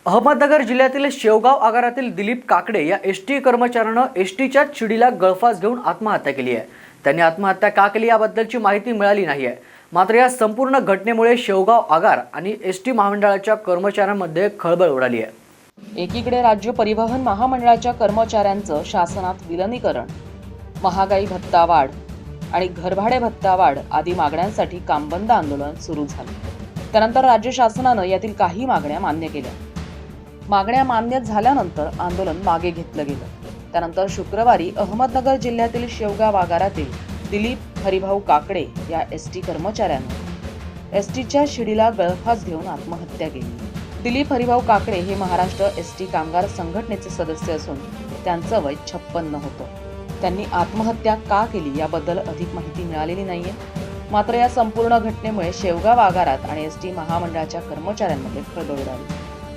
अहमदनगर जिल्ह्यातील शेवगाव आगारातील दिलीप काकडे या एसटी कर्मचाऱ्यानं एसटीच्या शिडीला गळफास घेऊन आत्महत्या केली आहे. त्यांनी आत्महत्या का केली याबद्दलची माहिती मिळाली नाही आहे. मात्र या संपूर्ण घटनेमुळे शेवगाव आगार आणि एसटी महामंडळाच्या कर्मचाऱ्यांमध्ये खळबळ उडाली आहे. एकीकडे राज्य परिवहन महामंडळाच्या कर्मचाऱ्यांचं शासनात विलनीकरण, महागाई भत्ता वाढ आणि घरभाडे भत्ता वाढ आदी मागण्यांसाठी कामबंद आंदोलन सुरू झालं. त्यानंतर राज्य शासनानं यातील काही मागण्या मान्य केल्या. मागण्या मान्य झाल्यानंतर आंदोलन मागे घेतलं गेलं. त्यानंतर शुक्रवारी अहमदनगर जिल्ह्यातील शेवगाव आगारातील दिलीप हरिभाऊ काकडे या एसटी कर्मचाऱ्यानं एसटीच्या शिडीला गळफास घेऊन आत्महत्या केली. दिलीप हरिभाऊ काकडे हे महाराष्ट्र एसटी कामगार संघटनेचे सदस्य असून त्यांचं वय 56 होतं. त्यांनी आत्महत्या का केली याबद्दल अधिक माहिती मिळालेली नाहीये. मात्र या संपूर्ण घटनेमुळे शेवगाव आगारात आणि एसटी महामंडळाच्या कर्मचाऱ्यांमध्ये खळबळ उडाली.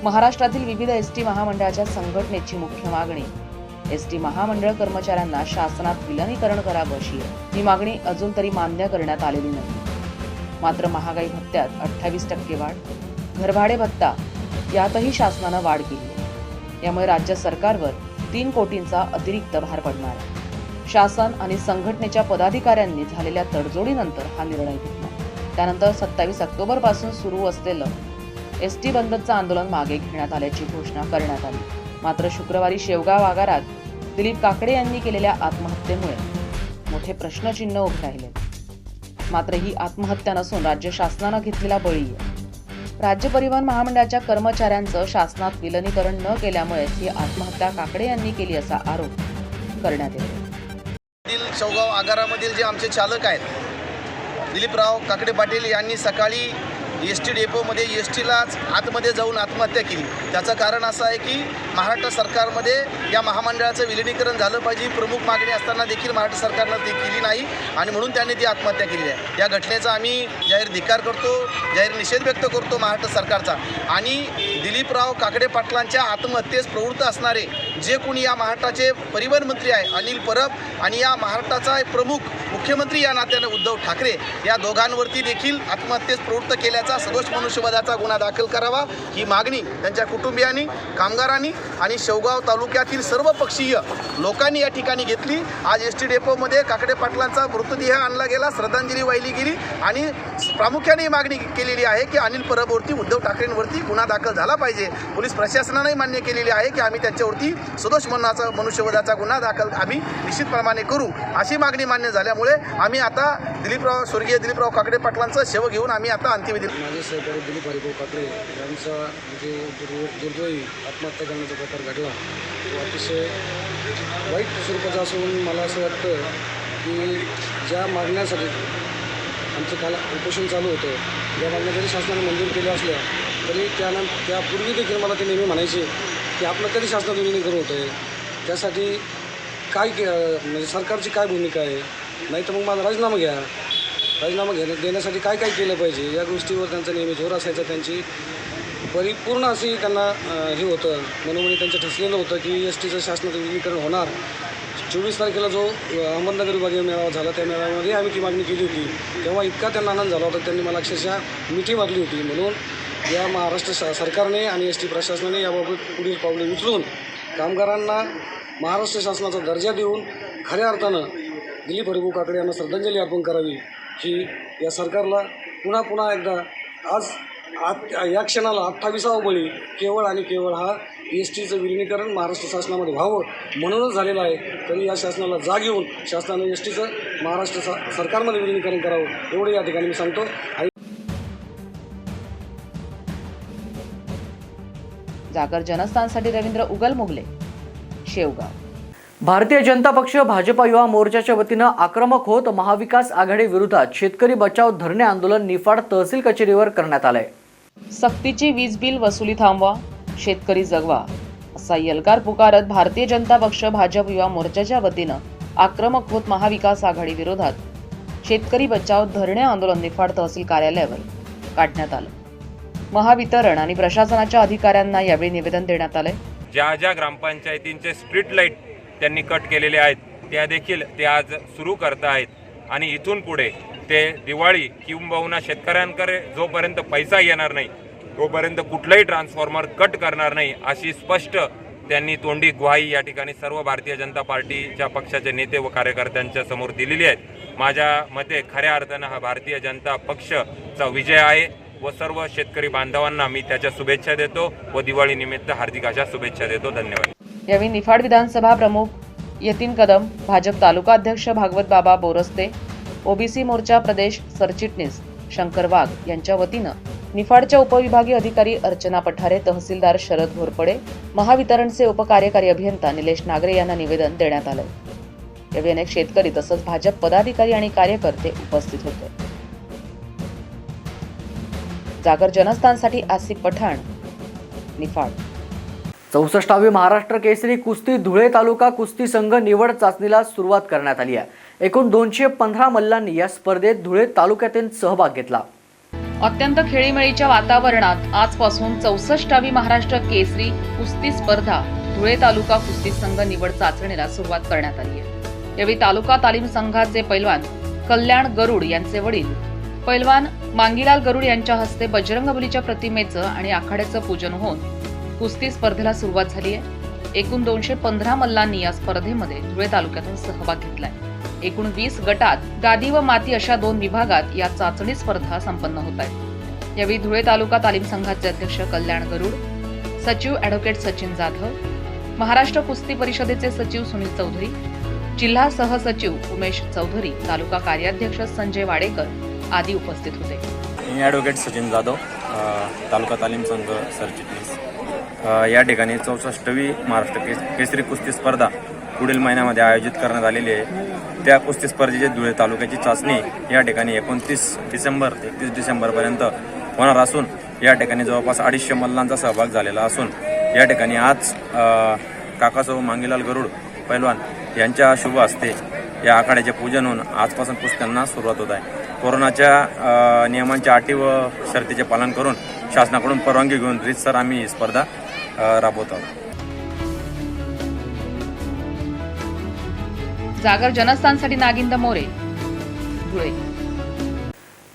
महाराष्ट्रातील विविध एसटी महामंडळाच्या संघटनेची मुख्य मागणी एसटी महामंडळ कर्मचाऱ्यांना शासनात विलनीकरण करावं अशी आहे. ही मागणी अजून तरी मान्य करण्यात आलेली नाही. मात्र महागाई भत्त्यात 28% वाढ, घरभाडे भत्ता यातही शासनानं वाढ केली आहे. यामुळे राज्य सरकारवर 3 कोटींचा अतिरिक्त भार पडणार आहे. शासन आणि संघटनेच्या पदाधिकाऱ्यांनी झालेल्या तडजोडीनंतर हा निर्णय घेतला. त्यानंतर 27 ऑक्टोबर पासून सुरू असलेलं एसटी बंदचं आंदोलन मागे घेण्यात आल्याची घोषणा करण्यात आली. मात्र शुक्रवारी शेवगाव आगारात दिलीप काकडे यांनी केलेल्या आत्महत्येमुळे मोठे प्रश्नचिन्ह उभे राहिले. मात्र ही आत्महत्या नसून राज्य शासनानं घेतलेला बळी आहे. राज्य परिवहन महामंडळाच्या कर्मचाऱ्यांचं शासनात विलनीकरण न केल्यामुळे ही आत्महत्या काकडे यांनी केली असा आरोप करण्यात येतो. शेवगाव आगारामधील जे आमचे चालक आहेत दिलीपराव काकडे पाटील यांनी सकाळी एस टी डेपोमध्ये एस टीलाच आतमध्ये जाऊन आत्महत्या केली. त्याचं कारण असं आहे की महाराष्ट्र सरकारमध्ये या महामंडळाचं विलिनीकरण झालं पाहिजे, प्रमुख मागणी असताना देखील महाराष्ट्र सरकारनं ती केली नाही आणि म्हणून त्यांनी ती आत्महत्या केली आहे. या घटनेचा आम्ही जाहीर धिक्कार करतो, जाहीर निषेध व्यक्त करतो महाराष्ट्र सरकारचा. आणि दिलीपराव काकडे पाटलांच्या आत्महत्येस प्रवृत्त असणारे जे कोणी या महाराष्ट्राचे परिवहन मंत्री आहे अनिल परब आणि या महाराष्ट्राचा प्रमुख मुख्यमंत्री या नात्याने उद्धव ठाकरे या दोघांवरती देखील आत्महत्येस प्रवृत्त केल्याचा सदोष मनुष्यवधाचा गुन्हा दाखल करावा ही मागणी त्यांच्या कुटुंबियांनी, कामगारांनी आणि शेवगाव तालुक्यातील सर्व पक्षीय लोकांनी या ठिकाणी घेतली. आज एस.टी. डेपोमध्ये काकडे पाटलांचा मृतदेह आणला गेला, श्रद्धांजली वाहिली गेली आणि प्रामुख्याने ही मागणी केलेली आहे की अनिल परबवरती, उद्धव ठाकरेंवरती गुन्हा दाखल झाला पाहिजे. पोलीस प्रशासनानेही मान्य केलेली आहे की आम्ही त्यांच्यावरती सदोष मनुष्यवधाचा गुन्हा दाखल आम्ही निश्चितप्रमाणे करू. अशी मागणी मान्य झाल्यामुळे आम्ही आता स्वर्गीय दिलीपराव काकडे पाटलांचं शव घेऊन आम्ही आता अंत्यविधी. माझे सहकारी दिलीप हरिभाऊ काकडे यांचा जे दुर्दैवी आत्महत्या करण्याचा प्रकार घडला तो अतिशय वाईट स्वरूपाचा असून मला असं वाटतं की ज्या मागण्यासाठी आमचं काल उपोषण चालू होतं, ज्या मागण्या जरी शासनाने मंजूर केल्या असल्या तरी त्यापूर्वी देखील मला ते नेहमी म्हणायचे की आपलं कधी शासनात विलीनीकरण होतं आहे, त्यासाठी काय म्हणजे सरकारची काय भूमिका आहे, नाही तर मग माझा राजीनामा घ्या. राजीनामा देण्यासाठी काय काय केलं पाहिजे या गोष्टीवर त्यांचा नेहमी जोर असायचा. त्यांची परिपूर्ण अशी त्यांना हे होतं, मनोमनी त्यांचं ठसलेलं होतं की एस.टीचं शासनाचं विलीनीकरण होणार. 24 तारखेला जो अहमदनगर विभागीय मेळावा झाला त्या मेळाव्यामध्ये आम्ही ती मागणी केली होती. तेव्हा इतका त्यांना आनंद झाला होता, त्यांनी मला अक्षरशः मिठी मारली होती. म्हणून या महाराष्ट्र सरकारने आणि एस.टी प्रशासनाने याबाबत पुढील पावले उचलून कामगारांना महाराष्ट्र शासनाचा दर्जा देऊन खऱ्या अर्थानं दिलीप हरिभाऊ काकडे यांना श्रद्धांजली अर्पण करावी ही या सरकारला पुन्हा एकदा आज या क्षणाला 28वा बळी केवळ आणि केवळ हा एस.टीचं विलीनीकरण महाराष्ट्र शासनामध्ये व्हावं म्हणूनच झालेलं आहे. तरी या शासनाला जाग येऊन शासनाने एस.टीचं महाराष्ट्र सरकारमध्ये विलीनीकरण करावं एवढं या ठिकाणी मी सांगतो. जागर जनस्थानसाठी रवींद्र उगल मोगले, शेवगाव. भारतीय जनता पक्ष भाजपा युवा मोर्चाच्या वतीनं आक्रमक होत महाविकास आघाडी विरोधात शेतकरी बचाव धरणे आंदोलन निफाड तहसील कचेरीवर करण्यात आलंय. सक्तीची वीज बिल वसुली थांबवा, शेतकरी जगवा असा यलकार पुकारत भारतीय जनता पक्ष भाजप युवा मोर्चाच्या वतीनं आक्रमक होत महाविकास आघाडी विरोधात शेतकरी बचाव धरणे आंदोलन निफाड तहसील कार्यालयावर काढण्यात आलं. महावितरण आणि प्रशासनाच्या अधिकाऱ्यांना यावेळी निवेदन देण्यात आलंय. ज्या ज्या ग्रामपंचायतींचे स्ट्रीट लाईट त्यांनी कट केलेले आहेत त्या देखील ते आज सुरू करत आहेत आणि इथून पुढे ते दिवाळी किंबहुना शेतकऱ्यांकडे जोपर्यंत पैसा येणार नाही तोपर्यंत कुठलंही ट्रान्सफॉर्मर कट करणार नाही अशी स्पष्ट त्यांनी तोंडी ग्वाही या ठिकाणी सर्व भारतीय जनता पार्टीच्या पक्षाचे नेते व कार्यकर्त्यांच्या समोर दिलेली आहे. माझ्या मते खऱ्या अर्थानं हा भारतीय जनता पक्षचा विजय आहे व सर्व शेतकरी बांधवांना मी त्याच्या शुभेच्छा देतो व दिवाळी निमित्त हार्दिक अशा शुभेच्छा देतो. धन्यवाद. यावेळी निफाड विधानसभा प्रमुख यतीन कदम, भाजप तालुका अध्यक्ष भागवत बाबा बोरस्ते, ओबीसी मोर्चा प्रदेश सरचिटणीस शंकर वाघ यांच्या वतीनं निफाडच्या उपविभागीय अधिकारी अर्चना पठारे, तहसीलदार शरद घोरपडे, महावितरणचे उपकार्यकारी अभियंता निलेश नागरे यांना निवेदन देण्यात आलं. यावेळी अनेक शेतकरी तसंच भाजप पदाधिकारी आणि कार्यकर्ते उपस्थित होते. जागर जनस्थानसाठी आसिफ पठाण, निफाड. 64वी महाराष्ट्र केसरी कुस्ती धुळे तालुका कुस्ती संघ निवड चाचणीला सुरुवात करण्यात आली आहे. एकूण 215 मल्लांनी या स्पर्धेत धुळे तालुक्यातील सहभाग घेतला. अत्यंत खेळीमेळीच्या वातावरणात आजपासून 64वी महाराष्ट्र केसरी कुस्ती स्पर्धा धुळे तालुका कुस्ती संघ निवड चाचणीला सुरुवात करण्यात आली आहे. यावेळी तालुका तालीम संघाचे पैलवान कल्याण गरुड यांचे वडील पैलवान मांगीलाल गरुड यांच्या हस्ते बजरंगबलीच्या प्रतिमेचं आणि आखाड्याचं पूजन होऊन कुस्ती स्पर्धेला सुरुवात झाली आहे. एकूण 215 मल्लांनी या स्पर्धेमध्ये धुळे तालुक्यातून सहभाग घेतलाय. एकूण 20 गटात गादी व माती अशा 2 विभागात या चाचणी स्पर्धा संपन्न होत आहेत. यावेळी धुळे तालुका तालीम संघाचे अध्यक्ष कल्याण गरुड, सचिव ॲडव्होकेट सचिन जाधव, महाराष्ट्र कुस्ती परिषदेचे सचिव सुनील चौधरी, जिल्हा सहसचिव उमेश चौधरी, तालुका कार्याध्यक्ष संजय वाडेकर आदी उपस्थित होते. मी ॲडव्होकेट सचिन जाधव, तालुका तालीम संघ सरचिटणीस. या ठिकाणी 64वी महाराष्ट्र केसरी कुस्ती स्पर्धा पुढील महिन्यामध्ये आयोजित करण्यात आलेली आहे. त्या कुस्ती स्पर्धेची धुळे तालुक्याची चाचणी या ठिकाणी 29 डिसेंबर ते 31 डिसेंबरपर्यंत होणार असून या ठिकाणी जवळपास 250 मल्लांचा सहभाग झालेला असून या ठिकाणी आज काकासाहेब मांगीलाल गरुड पैलवान यांच्या शुभ हस्ते या आखाड्याचे पूजन होऊन आजपासून कुस्त्यांना सुरुवात होत आहे. कोरोनाच्या नियमांच्या अटी व शर्तीचे पालन करून शासनाकडून परवानगी घेऊन रीतसर आम्ही ही स्पर्धा राबवत आहोत. जागर जनस्थानसाठी नागिंद मोरे, धुळे.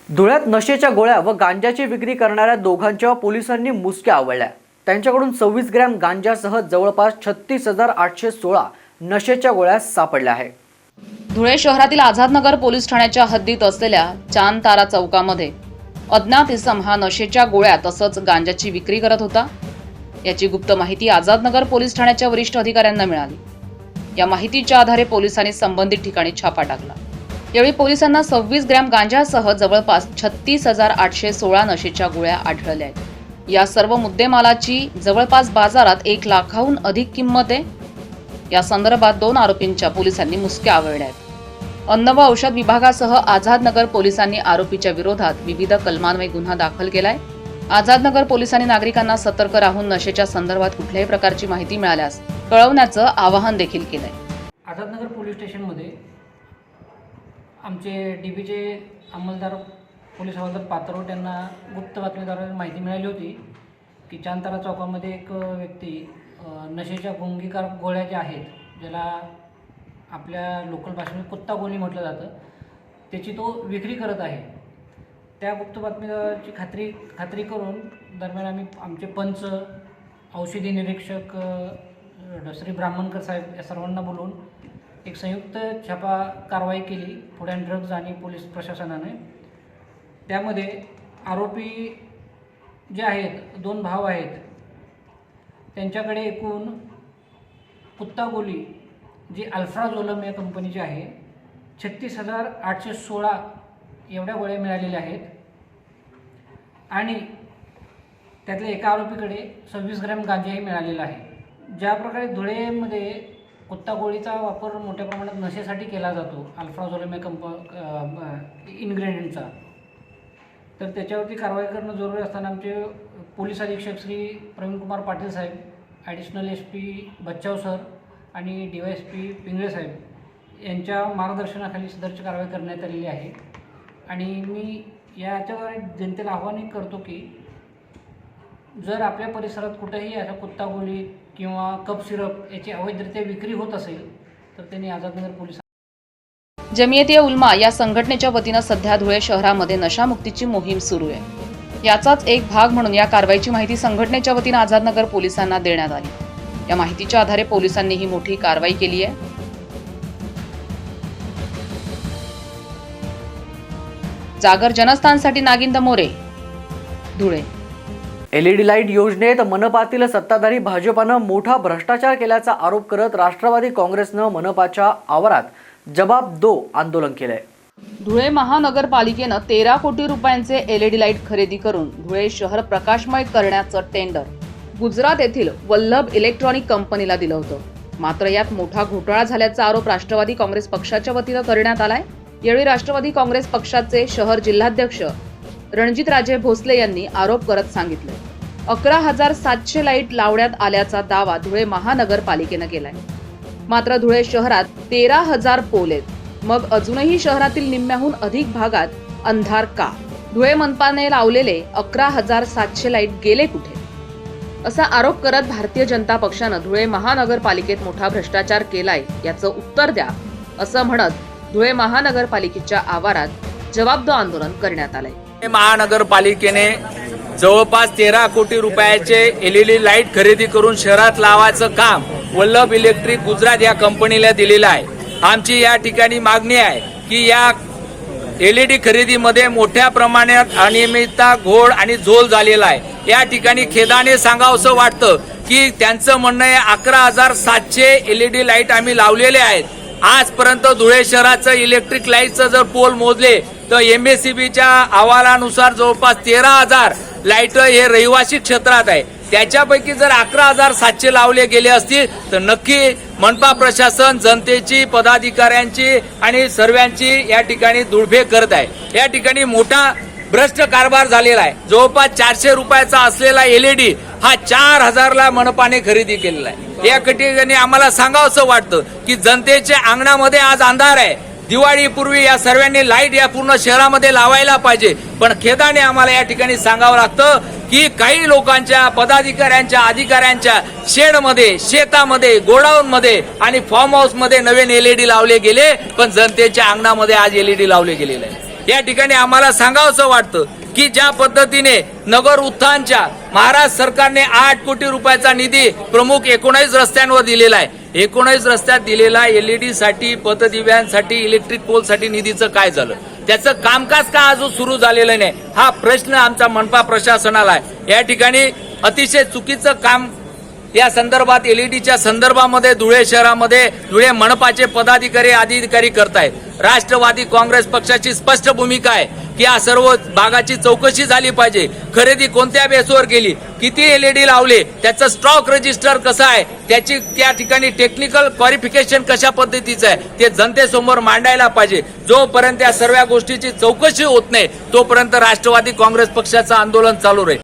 धुळ्यात नशेच्या गोळ्या व गांजाची विक्री करणाऱ्या दोघांच्या पोलिसांनी मुसक्या आवळल्या. त्यांच्याकडून 26 ग्रॅम गांजासह जवळपास 36,816 नशेच्या गोळ्या सापडल्या आहेत. धुळे शहरातील आझादनगर पोलीस ठाण्याच्या हद्दीत असलेल्या चांद तारा चौकामध्ये अज्ञात इसम हा नशेच्या गोळ्या तसंच गांजाची विक्री करत होता. याची गुप्त माहिती आझादनगर पोलीस ठाण्याच्या वरिष्ठ अधिकाऱ्यांना मिळाली. या माहितीच्या आधारे पोलिसांनी संबंधित ठिकाणी छापा टाकला. यावेळी पोलिसांना 26 ग्रॅम गांजासह जवळपास 36,816 नशेच्या गोळ्या आढळल्या आहेत. या सर्व मुद्देमालाची जवळपास बाजारात 1 लाखाहून अधिक किंमत आहे. या संदर्भात 2 आरोपींच्या पोलिसांनी मुसक्या आवळल्या आहेत. अन्न व औषध विभागासह आझादनगर पोलिसांनी आरोपीच्या विरोधात विविध कलमान्वये गुन्हा दाखल केलाय. आझादनगर पोलिसांनी नागरिकांना सतर्क राहून नशेच्या संदर्भात कुठल्याही प्रकारची माहिती मिळाल्यास कळवण्याचं आवाहन देखील केलंय. आझादनगर पोलीस स्टेशनमध्ये आमचे डीबीचे अंमलदार पोलीस हवालदार पात्रवट यांना गुप्त बातमीद्वारे माहिती मिळाली होती की चांदतारा चौकामध्ये एक व्यक्ती नशेच्या गुंगीकार गोळ्या ज्या आहेत, ज्याला आपल्या लोकल भाषेमध्ये कुत्ता गोळी म्हटलं जातं, त्याची तो विक्री करत आहे. त्या गुप्त बातमीदाराची खात्री करून दरम्यान आम्ही आमचे पंच, औषधी निरीक्षक श्री ब्राह्मणकर साहेब या सर्वांना बोलवून एक संयुक्त छापा कारवाई केली फूड अँड ड्रग्ज आणि पोलीस प्रशासनाने. त्यामध्ये आरोपी जे आहेत, 2 भाव आहेत, त्यांच्याकडे एकूण कुत्ता गोळी जी अल्फ्राझोलम या कंपनीची आहे 36,816 एवढ्या गोळ्या मिळालेल्या आहेत. आणि त्यातल्या एका आरोपीकडे 26 ग्रॅम गांजाही मिळालेला आहे. ज्या प्रकारे धुळेमध्ये कुत्ता गोळीचा वापर मोठ्या प्रमाणात नशेसाठी केला जातो अल्फ्राझोलम या इन्ग्रेडियंटचा, तर त्याच्यावरती कारवाई करणं जरुरी असताना आमचे पोलीस अधीक्षक श्री प्रवीणकुमार पाटील साहेब, ॲडिशनल SP बच्चाव सर आणि DYSP पिंगळे साहेब यांच्या मार्गदर्शनाखाली सदरची कारवाई करण्यात आलेली आहे. आणि मी याच्याद्वारे जनतेला आव्हान करतो की जर आपल्या परिसरात कुठेही अशा कुत्ता गोळी किंवा कप सिरप याची अवैधरित्या विक्री होत असेल तर त्यांनी आझादनगर पोलिसांना. जमियत ए उलमा या संघटनेच्या वतीनं सध्या धुळे शहरामध्ये नशामुक्तीची मोहीम सुरू आहे. याचाच एक भाग म्हणून या कारवाईची माहिती संघटनेच्या वतीनं आझादनगर पोलिसांना देण्यात आली. या माहितीच्या आधारे पोलिसांनी ही मोठी कारवाई केली आहे. जागर जनस्थानसाठी नागिंद मोरे, धुळे. LED लाईट योजनेत मनपातील सत्ताधारी भाजपानं मोठा भ्रष्टाचार केल्याचा आरोप करत राष्ट्रवादी काँग्रेसनं मनपाच्या आवारात जवाब दो आंदोलन केलंय. धुळे महानगरपालिकेनं 13 कोटी रुपयांचे LED लाईट खरेदी करून धुळे शहर प्रकाशमय करण्याचं टेंडर गुजरात येथील वल्लभ इलेक्ट्रॉनिक कंपनीला दिलं होतं. मात्र यात मोठा घोटाळा झाल्याचा आरोप राष्ट्रवादी काँग्रेस पक्षाच्या वतीनं करण्यात आलाय. यावेळी राष्ट्रवादी काँग्रेस पक्षाचे शहर जिल्हाध्यक्ष रणजितराजे भोसले यांनी आरोप करत सांगितले 11,700 लाईट लावण्यात आल्याचा दावा धुळे महानगरपालिकेनं केलाय. मात्र धुळे शहरात 13,000 पोल आहेत. मग अजूनही शहरातील निम्म्याहून अधिक भागात अंधार का? धुळे मनपाने लावलेले 11,700 लाईट गेले कुठे, असा आरोप करत भारतीय जनता पक्षानं धुळे महानगरपालिकेत मोठा भ्रष्टाचार केलाय याचं उत्तर द्या असं म्हणत धुळे महानगरपालिकेच्या आवारात जवाबदो आंदोलन करण्यात आलंय. महानगरपालिकेने जवळपास 13 कोटी रुपयाचे LED लाईट खरेदी करून शहरात लावायचं काम वल्लभ इलेक्ट्रिक गुजरात या कंपनीला दिलेलं आहे. आमची या ठिकाणी मागणी आहे की या LED खरेदीमध्ये मोठ्या प्रमाणात अनियमितता, घोळ आणि झोल झालेला आहे. या ठिकाणी खेदाने सांगावंसं वाटतं की त्यांचं म्हणणं आहे 11,700 LED लाईट आम्ही लावलेले आहेत. आजपर्यंत धुळे शहराचं इलेक्ट्रिक लाईटचं जर पोल मोजले तर MACBच्या अहवालानुसार जवळपास 13,000 लाईट हे रहिवासी क्षेत्रात आहे. त्याच्यापैकी जर 11,700 लावले गेले असतील तर नक्की मनपा प्रशासन जनतेची, पदाधिकाऱ्यांची आणि सर्वांची या ठिकाणी दुर्भेग करत आहे. या ठिकाणी मोठा भ्रष्ट कारभार झालेला आहे. जवळपास 400 रुपयाचा असलेला LED हा 4000ला मनपाने खरेदी केलेला आहे. या ठिकाणी आम्हाला सांगावंसं वाटतं की जनतेच्या अंगणामध्ये आज अंधार आहे. दिवाळीपूर्वी या सर्वांनी लाईट या पूर्ण शहरामध्ये लावायला पाहिजे. पण खेदाने आम्हाला या ठिकाणी सांगावं लागतं की काही लोकांच्या पदाधिकाऱ्यांच्या अधिकाऱ्यांच्या शेडमध्ये, शेतामध्ये, गोडाऊनमध्ये आणि फार्म हाऊसमध्ये नवीन LED लावले गेले, पण जनतेच्या अंगणामध्ये आज LED लावले गेलेले आहे. या ठिकाणी आम्हाला सांगावंसं वाटतं की ज्या पद्धतीने नगर उत्थानच्या महाराष्ट्र सरकारने 8 कोटी रुपयाचा निधी प्रमुख 19 रस्त्यांवर दिलेला आहे. 19 रस्त्यात दिलेला LED साठी, पथदिव्यांसाठी, इलेक्ट्रिक पोलसाठी निधीचं काय झालं? त्याचं कामकाज का अजून सुरू झालेलं नाही, हा प्रश्न आमचा मनपा प्रशासनाला आहे. या ठिकाणी अतिशय चुकीचं काम या संदर्भात LEDच्या संदर्भामध्ये धुळे शहरामध्ये धुळे मनपाचे पदाधिकारी अधिकारी करतायत. राष्ट्रवादी काँग्रेस पक्षाची स्पष्ट भूमिका आहे की या सर्व भागाची चौकशी झाली पाहिजे. खरेदी कोणत्या बेसवर केली, किती LED लावले, त्याचं स्टॉक रजिस्टर कसं आहे, त्याची त्या ठिकाणी टेक्निकल क्वालिफिकेशन कशा पद्धतीचं आहे ते जनतेसमोर मांडायला पाहिजे. जोपर्यंत या सर्व गोष्टीची चौकशी होत नाही तोपर्यंत राष्ट्रवादी काँग्रेस पक्षाचं आंदोलन चालू राहील.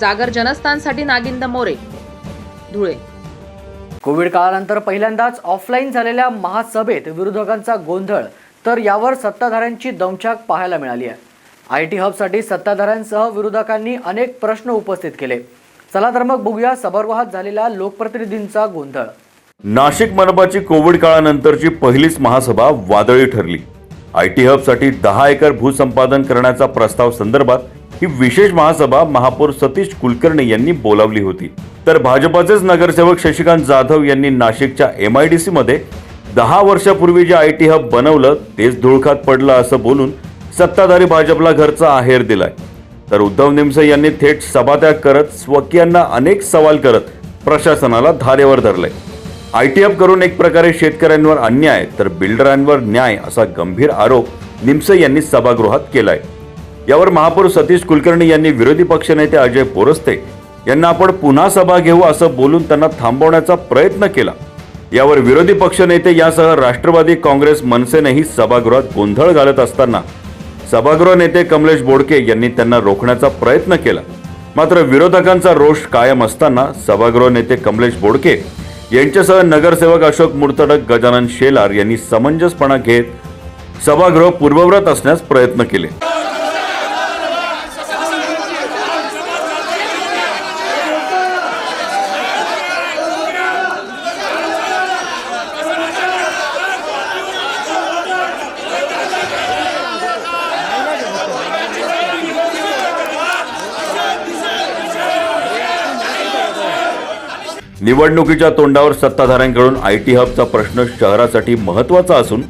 जागर जनस्थानसाठी नागिंद मोरे, धुळे. कोविड काळानंतर पहिल्यांदाच ऑफलाईन झालेल्या महासभेत विरोधकांचा गोंधळ, तर यावर सत्ताधाऱ्यांची दमछाक पाहायला मिळाली आहे. IT हबसाठी सत्ताधाऱ्यांसह विरोधकांनी अनेक प्रश्न उपस्थित केले. चला तर मग बघूया सभागृहात झालेला लोकप्रतिनिधींचा गोंधळ. नाशिक मनपाची कोविड काळानंतरची पहिलीच महासभा वादळी ठरली. IT हबसाठी 10 एकर भूसंपादन करण्याचा प्रस्ताव संदर्भात ही विशेष महासभा महापौर सतीश कुलकर्णी यांनी बोलावली होती. तर भाजपाचेच नगरसेवक शशिकांत जाधव यांनी नाशिकच्या MIDC मध्ये 10 वर्षापूर्वी जे IT हब बनवलं तेच धुळखात पडलं असं बोलून सत्ताधारी भाजपला घरचा आहेर दिलाय. तर उद्धव निमसे यांनी थेट सभात्याग करत स्वकीयांना अनेक सवाल करत प्रशासनाला धारेवर धरलंय. IT हब करून एक प्रकारे शेतकऱ्यांवर अन्याय तर बिल्डरांवर न्याय असा गंभीर आरोप निमसे यांनी सभागृहात केलाय. यावर महापौर सतीश कुलकर्णी यांनी विरोधी पक्षनेते अजय पोरस्ते यांना आपण पुन्हा सभा घेऊ असं बोलून त्यांना थांबवण्याचा प्रयत्न केला. यावर विरोधी पक्षनेते यासह राष्ट्रवादी काँग्रेस मनसेनेही सभागृहात गोंधळ घालत असताना सभागृह नेते कमलेश बोडके यांनी त्यांना रोखण्याचा प्रयत्न केला. मात्र विरोधकांचा रोष कायम असताना सभागृह नेते कमलेश बोडके यांच्यासह नगरसेवक अशोक मुर्तडक, गजानन शेलार यांनी समंजसपणा घेत सभागृह पूर्ववत असण्यास प्रयत्न केले. निवडणुकीच्या तोंडावर सत्ताधाऱ्यांकडून IT हबचा प्रश्न शहरासाठी महत्त्वाचा असून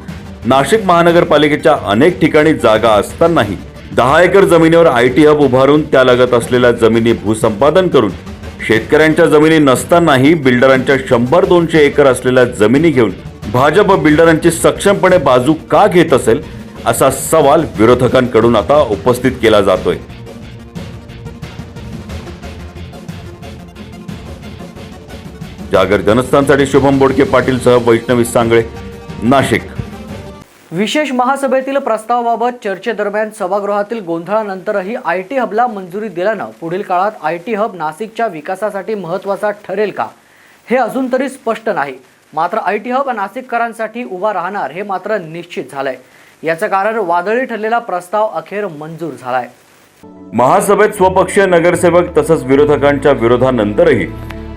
नाशिक महानगरपालिकेच्या अनेक ठिकाणी जागा असतानाही 10 एकर जमिनीवर IT हब उभारून त्यालगत असलेल्या जमिनी भूसंपादन करून शेतकऱ्यांच्या जमिनी नसतानाही बिल्डरांच्या 100-200 एकर असलेल्या जमिनी घेऊन भाजप बिल्डरांची सक्षमपणे बाजू का घेत असेल असा सवाल विरोधकांकडून आता उपस्थित केला जातोय. जागर जनस्थानसाठी शुभम बोडके पाटील सह वैष्णवी सांगळे, नाशिक. विशेष महासभेतील प्रस्तावाबाबत चर्चेदरम्यान सभागृहातील गोंधळानंतरही IT हबला मंजुरी दिल्यानं पुढील काळात IT हब नाशिकच्या विकासासाठी महत्त्वाचा ठरेल का, हे अजून तरी स्पष्ट नाही. मात्र IT हब नाशिककरांसाठी उभा राहणार हे मात्र निश्चित झालंय. याचं कारण वादळी ठरलेला प्रस्ताव अखेर मंजूर झालाय. महासभेत स्वपक्षीय नगरसेवक तसंच विरोधकांच्या विरोधानंतरही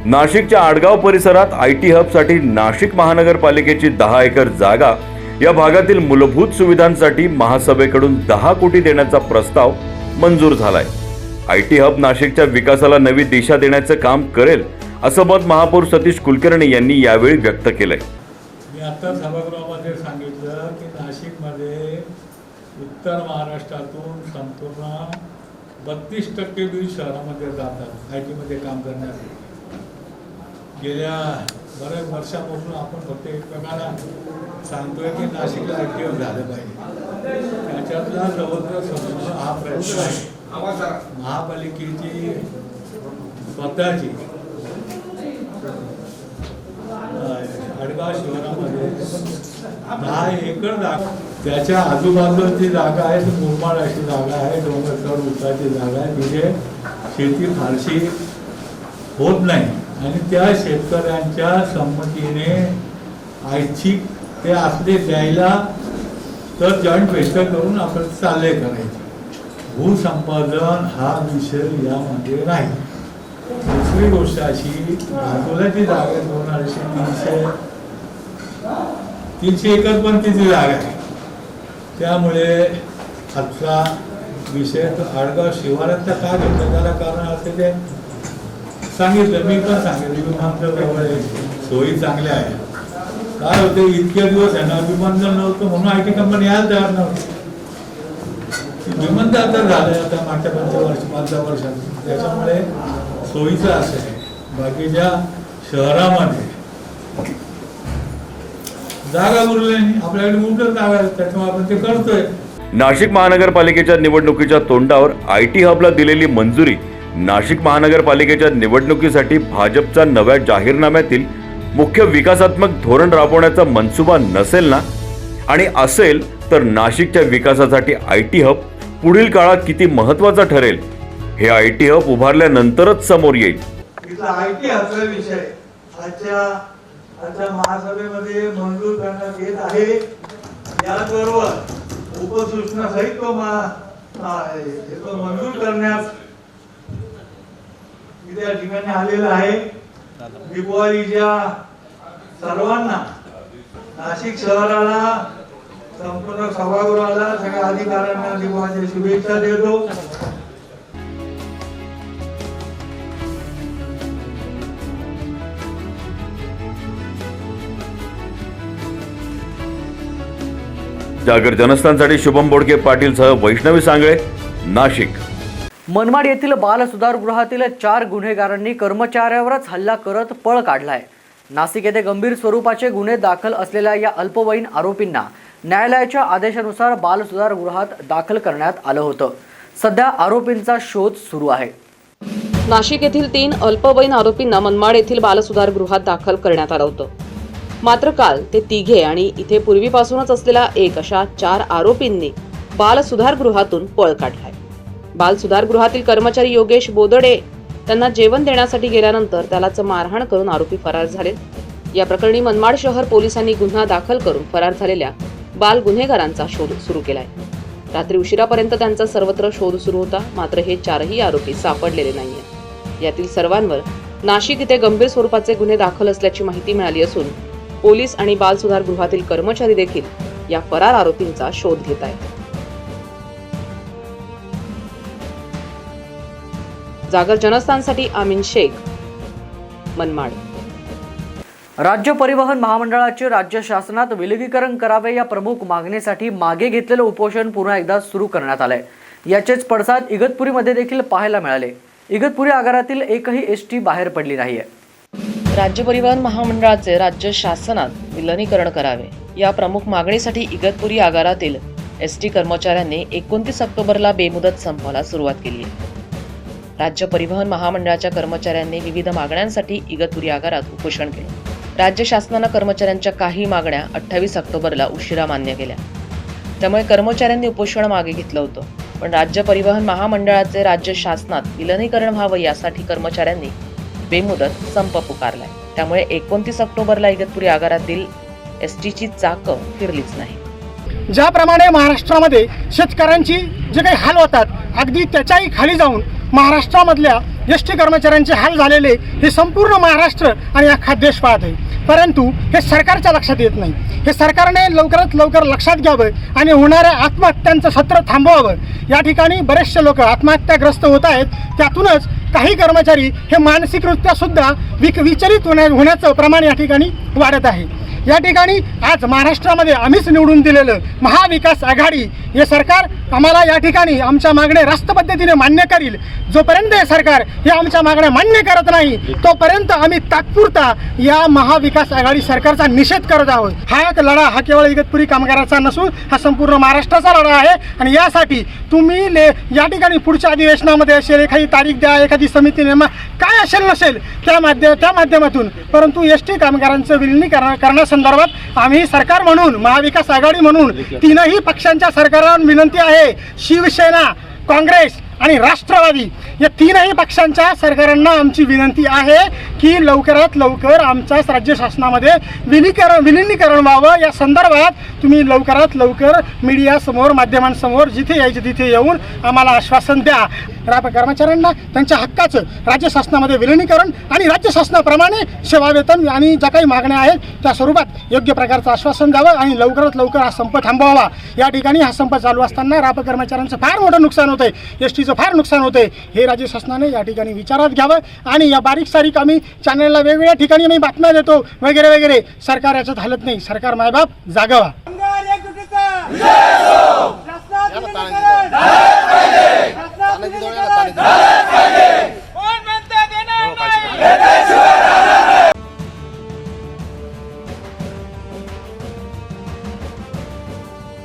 नाशिकच्या आडगाव परिसरात IT हबसाठी नाशिक महानगरपालिकेची 10 एकर जागा या भागातील मूलभूत सुविधांसाठी महासभेकडून 10 कोटी देण्याचा प्रस्ताव मंजूर झालाय. IT हब नाशिकच्या विकासाला नवी दिशा देण्याचं काम करेल असं मत महापौर सतीश कुलकर्णी यांनी यावेळी व्यक्त केलंय. मी आता सभागृहामध्ये सांगितलं की नाशिकमध्ये उत्तर महाराष्ट्रातून संपूर्ण 32% बीड शहरामध्ये जातात आय टीमध्ये काम करण्यासाठी. गेल्या बऱ्याच वर्षापासून आपण फक्त एकमेकांना सांगतोय की नाशिकला ॲक्टिव्ह झालं पाहिजे. त्याच्यातला जवळजवळ संपूर्ण हा प्रयत्न आहे. महापालिकेची स्वतःची आडगाव शहरामध्ये 10 एकर जागा, त्याच्या आजूबाजूची जागा आहे ती मुरमाड अशी जागा आहे, डोंगरचढ उसाची जागा आहे, तिथे शेती फारशी होत नाही आणि त्या शेतकऱ्यांच्या संमतीने ऐच्छिक ते असले द्यायला तर जॉईंट बैठक करून आपण चालले करायचे. भूसंपादन हा विषय यामध्ये नाही. दुसरी गोष्ट अशी, बाजूलाची जागा 300 एकर पण तिची जागा आहे. त्यामुळे आजचा विषय आडगाव शिवारातला का घेतला त्याला कारण असं ते सांगितलं, मी पण सांगितलं विमानतळ जवळ आहे, सोयी चांगल्या आहे. काय होते इतके दिवस आहे ना विमानतळ नव्हतं म्हणून आय टी कंपनी यायला तयार नव्हती. विमानतळ तर झालंय आता मागच्या 5 वर्षात, त्याच्यामुळे सोयीचं असं आहे. बाकीच्या शहरामध्ये जागा उरल्या नाही, आपल्याकडे मोठं जागा आहे त्याच्यामुळे आपण ते करतोय. नाशिक महानगरपालिकेच्या निवडणुकीच्या तोंडावर आयटी हबला दिलेली मंजुरी नाशिक महानगरपालिकेच्या निवडणुकीसाठी भाजपच्या नव्या जाहीरनाम्यातील मुख्य विकासात्मक धोरण राबवण्याचा मनसुबा नसेल ना? आणि असेल तर नाशिकच्या विकासासाठी आयटी हब पुढील काळात किती महत्त्वाचा ठरेल हे आयटी हब उभारल्यानंतरच समोर येईल. आयटी हबचा विषय आजच्या महासभेमध्ये मंजूर करण्यात येत आहे. याचबरोबर उपसूचना सहित तो मंजूर करण्यात या ठिकाणी आलेला आहे. दिवाळीच्या सर्वांना, नाशिक शहराला, संपूर्ण सभागृहाला, सगळ्या अधिकाऱ्यांना दिवाळीच्या शुभेच्छा देतो. जागर जनस्थानसाठी शुभम बोडके पाटील सह वैष्णवी सांगळे, नाशिक. मनमाड येथील बालसुधारगृहातील 4 गुन्हेगारांनी कर्मचाऱ्यावरच हल्ला करत पळ काढलाय. नाशिक येथे गंभीर स्वरूपाचे गुन्हे दाखल असलेल्या या अल्पवयीन आरोपींना न्यायालयाच्या आदेशानुसार बालसुधारगृहात दाखल करण्यात आलं होतं. सध्या आरोपींचा शोध सुरू आहे. नाशिक येथील 3 अल्पवयीन आरोपींना मनमाड येथील बालसुधारगृहात दाखल करण्यात आलं होतं. मात्र काल ते तिघे आणि इथे पूर्वीपासूनच असलेला एक अशा 4 आरोपींनी बालसुधारगृहातून पळ काढलाय. बालसुधारगृहातील कर्मचारी योगेश बोदडे त्यांना जेवण देण्यासाठी गेल्यानंतर त्यालाच मारहाण करून आरोपी फरार झाले. या प्रकरणी मनमाड शहर पोलिसांनी गुन्हा दाखल करून फरार झालेल्या बाल गुन्हेगारांचा शोध सुरू केलाय. रात्री उशिरापर्यंत त्यांचा सर्वत्र शोध सुरू होता. मात्र हे 4ही आरोपी सापडलेले नाहीये. यातील सर्वांवर नाशिक इथे गंभीर स्वरूपाचे गुन्हे दाखल असल्याची माहिती मिळाली असून पोलीस आणि बालसुधारगृहातील कर्मचारी देखील या फरार आरोपींचा शोध घेत आहेत. जागर जनस्थानसाठी आमीन शेख, मनमाड. राज्य परिवहन महामंडळाचे राज्य शासनात विलगीकरण करावे या प्रमुख मागणीसाठी मागे घेतलेलं उपोषण पुन्हा एकदा सुरू करण्यात आलंय. याचेच पडसाद इगतपुरीमध्ये देखील पाहायला मिळाले. इगतपुरी आगारातील एकही एसटी बाहेर पडली नाहीये. राज्य परिवहन महामंडळाचे राज्य शासनात विलनीकरण करावे या प्रमुख मागणीसाठी इगतपुरी आगारातील एसटी कर्मचाऱ्यांनी 29 ऑक्टोबरला बेमुदत संपाला सुरुवात केली आहे. राज्य परिवहन महामंडळाच्या कर्मचाऱ्यांनी विविध मागण्यांसाठी इगतपुरी आगारात उपोषण केलं. राज्य शासनानं कर्मचाऱ्यांच्या काही मागण्या 28 ऑक्टोबरला उशिरा मान्य केल्या. त्यामुळे कर्मचाऱ्यांनी उपोषण मागे घेतलं होतं. पण राज्य परिवहन महामंडळाचे राज्य शासनात विलनीकरण व्हावं यासाठी कर्मचाऱ्यांनी बेमुदत संप पुकारलाय. त्यामुळे 29 ऑक्टोबरला इगतपुरी आगारातील एसटीची चाकं फिरलीच नाही. ज्याप्रमाणे महाराष्ट्रामध्ये शेतकऱ्यांची जे काही हाल होतात अगदी त्याच्याही खाली जाऊन महाराष्ट्रामधल्या एसटी कर्मचाऱ्यांचे हाल झालेले हे संपूर्ण महाराष्ट्र आणि अख्खा देश पाहत आहे. परंतु हे सरकारच्या लक्षात येत नाही. हे सरकारने लवकरात लवकर लक्षात घ्यावं आणि होणाऱ्या आत्महत्यांचं सत्र थांबवावं. या ठिकाणी बरेचसे लोक आत्महत्याग्रस्त होत आहेत. त्यातूनच काही कर्मचारी हे मानसिकरित्या सुद्धा विचलित होण्याचं प्रमाण या ठिकाणी वाढत आहे. या ठिकाणी आज महाराष्ट्रामध्ये आम्हीच निवडून दिलेलं महाविकास आघाडी हे सरकार आम्हाला या ठिकाणी आमच्या मागण्या रास्त पद्धतीने मान्य करील. जोपर्यंत हे सरकार हे आमच्या मागण्या मान्य करत नाही तोपर्यंत आम्ही तात्पुरता या महाविकास आघाडी सरकारचा निषेध करत आहोत. हा एक लढा हा केवळ इगतपुरी कामगाराचा नसून हा संपूर्ण महाराष्ट्राचा लढा आहे. आणि यासाठी तुम्ही या ठिकाणी पुढच्या अधिवेशनामध्ये असेल एखादी तारीख द्या, एखादी समिती नेमा, काय असेल नसेल त्या माध्यमातून, परंतु एसटी कामगारांचं विलिनीकरण करण्यासंदर्भात आम्ही सरकार म्हणून महाविकास आघाडी म्हणून तीनही पक्षांच्या सरकारांना विनंती आहे. शिवसेना, काँग्रेस आणि राष्ट्रवादी या तीनही पक्षांच्या सरकारांना आमची विनंती आहे की लवकरात लवकर आमच्या राज्य शासनामध्ये विलिनीकरण व्हावं. या संदर्भात तुम्ही लवकरात लवकर मीडियासमोर, माध्यमांसमोर जिथे यायचे तिथे येऊन आम्हाला आश्वासन द्या. कर्मचाऱ्यांना त्यांच्या हक्काचं राज्य शासनामध्ये विलिनीकरण आणि राज्य शासनाप्रमाणे सेवा वेतन आणि ज्या काही मागण्या आहेत त्या स्वरूपात योग्य प्रकारचं आश्वासन द्यावं आणि लवकरात लवकर हा संप थांबवावा. या ठिकाणी हा संप चालू असताना राप कर्मचाऱ्यांचं फार मोठं नुकसान होतंय, एसटीचं फार नुकसान होतंय. हे राज्य शासनाने या ठिकाणी विचारात घ्यावं. आणि या बारीक सारीक आम्ही चॅनलला वेगवेगळ्या ठिकाणी आम्ही बातम्या देतो वगैरे वगैरे, सरकार याच्यात हलत नाही. सरकार मायबाप जागावा.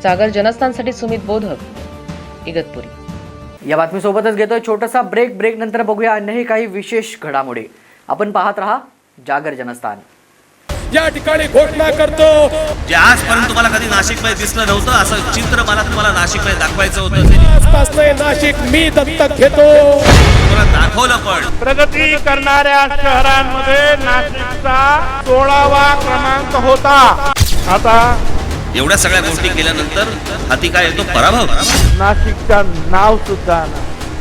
जागर जनस्थानसाठी सुमित बोधक, इगतपुरी. या बातमीसोबतच घेतोय छोटासा ब्रेक नंतर बघूया अन्यही काही विशेष घडामोडी. आपण पाहत रहा जागर जनस्थान. या ठिकाणी घोषणा करतो, जे आजपर्यंत तुम्हाला कधी नाशिकमध्ये दिसलं नव्हतं असं चित्र मला तुम्हाला नाशिकमध्ये दाखवायचं होतं. नाशिक मी दत्तक घेतो. तुम्हाला दाखवलं पण. प्रगती करणाऱ्या शहरांमध्ये नाशिकचा 16वा क्रमांक होता. आता एवढ्या सगळ्या गोष्टी केल्यानंतर हाती काय येतो? पराभव. नाशिकचं नाव सुद्धा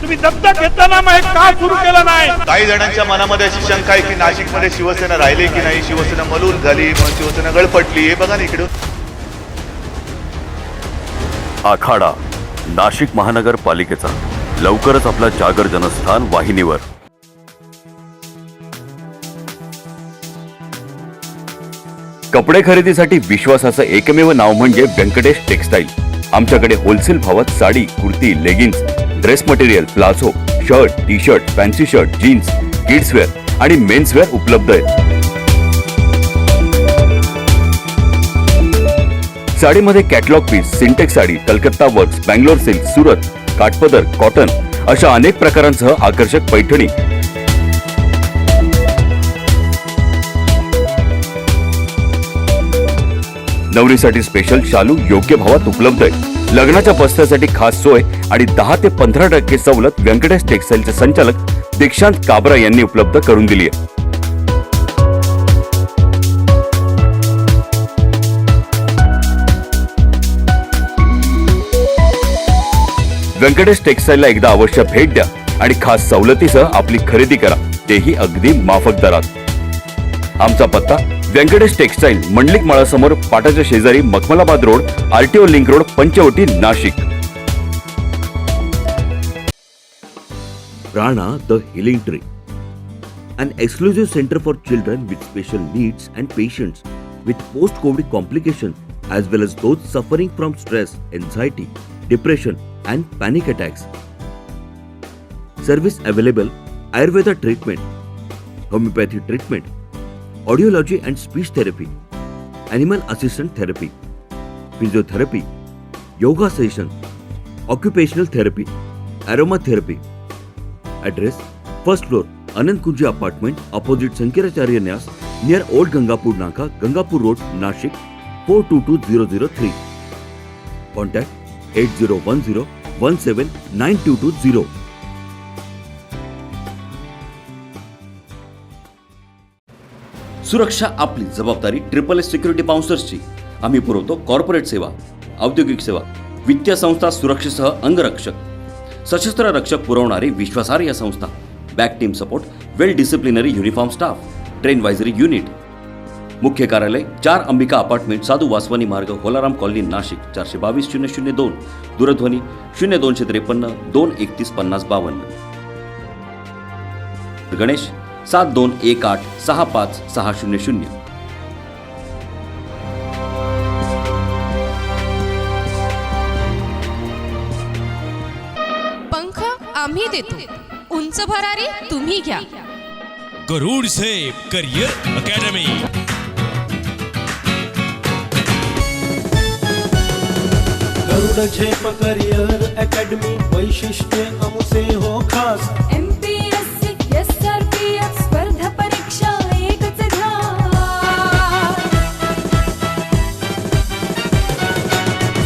तुम्ही दत्तक घेताना मग का सुरू केलं नाही? काही जणांच्या मनामध्ये अशी शंका आहे की नाशिकमध्ये शिवसेना राहिली की नाही, शिवसेना मलूल झाली, मग शिवसेना गळपटली. हे बघा ना इकडं. आखाडा नाशिक महानगरपालिकेचा लवकरच आपला जागर जनस्थान वाहिनीवर. कपडे खरेदीसाठी विश्वासाचं एकमेव नाव म्हणजे व्यंकटेश टेक्सटाईल. आमच्याकडे होलसेल भावात sari, kurti, leggings, dress material, palazzo, shirt, T shirt, fancy shirt, jeans, kidswear आणि मेन्सवेअर उपलब्ध आहेत. साडीमध्ये catalogue piece, Syntex sari, Calcutta works, Bangalore silk, Surat, काठपदर, कॉटन अशा अनेक प्रकारांसह आकर्षक पैठणी. नवरीसाठी स्पेशल शालू योग्य भावात उपलब्ध आहे. लग्नाच्या बस्त्यासाठी खास सोय आणि 10 ते 15% सवलत व्यंकटेश टेक्सटाईलचे संचालक दीक्षांत काबरा यांनी उपलब्ध करून दिली आहे. व्यंकटेश टेक्सटाईलला एकदा अवश्य भेट द्या आणि खास सवलतीसह आपली खरेदी करा, तेही अगदी माफक दरात. आमचा पत्ता व्यंकटेश टेक्सटाईल, मंडलिक माळासमोर, पाटाच्या शेजारी, Makhmalabad road, RTO link road, Panchavati, Nashik. Prana the Healing Tree, an exclusive center for children with special needs and patients with post-COVID complications as well as those suffering from stress, anxiety, depression and panic attacks. Service available: Ayurveda treatment, homeopathy treatment, audiology and speech therapy, animal assistant therapy, physiotherapy, yoga session, occupational therapy, aromatherapy. Address: first floor, Anand Kunji apartment, opposite Sankaracharya Nyas, near Old Gangapur Naka, Gangapur Road, Nashik, 422003. Contact 8010179220. सुरक्षा आपली जबाबदारी. SSS security बाउन्सर्सची. आम्ही पुरवतो corporate सेवा, औद्योगिक सेवा, वित्तीय संस्था, सुरक्षेसह अंगरक्षक, सशस्त्र रक्षक पुरवणारी विश्वासार्ह संस्था, back team support, well disciplinary uniform staff, train वायझरी युनिट. मुख्य कार्यालय 4 अंबिका अपार्टमेंट, साधू वासवानी मार्ग, होलाराम कॉलनी, नाशिक. 422-002. दूरध्वनी 0253 231 5052. गणेश 7218 65600. देतो. उंच भरारी तुम्ही घ्या. गरुड सेफ करियर अकॅडमी. गरुड झेप करियर अकॅडमी वैशिष्ट्य आमचे हो खास. MPSC SRPF स्पर्धा परीक्षा एकच ध्यान.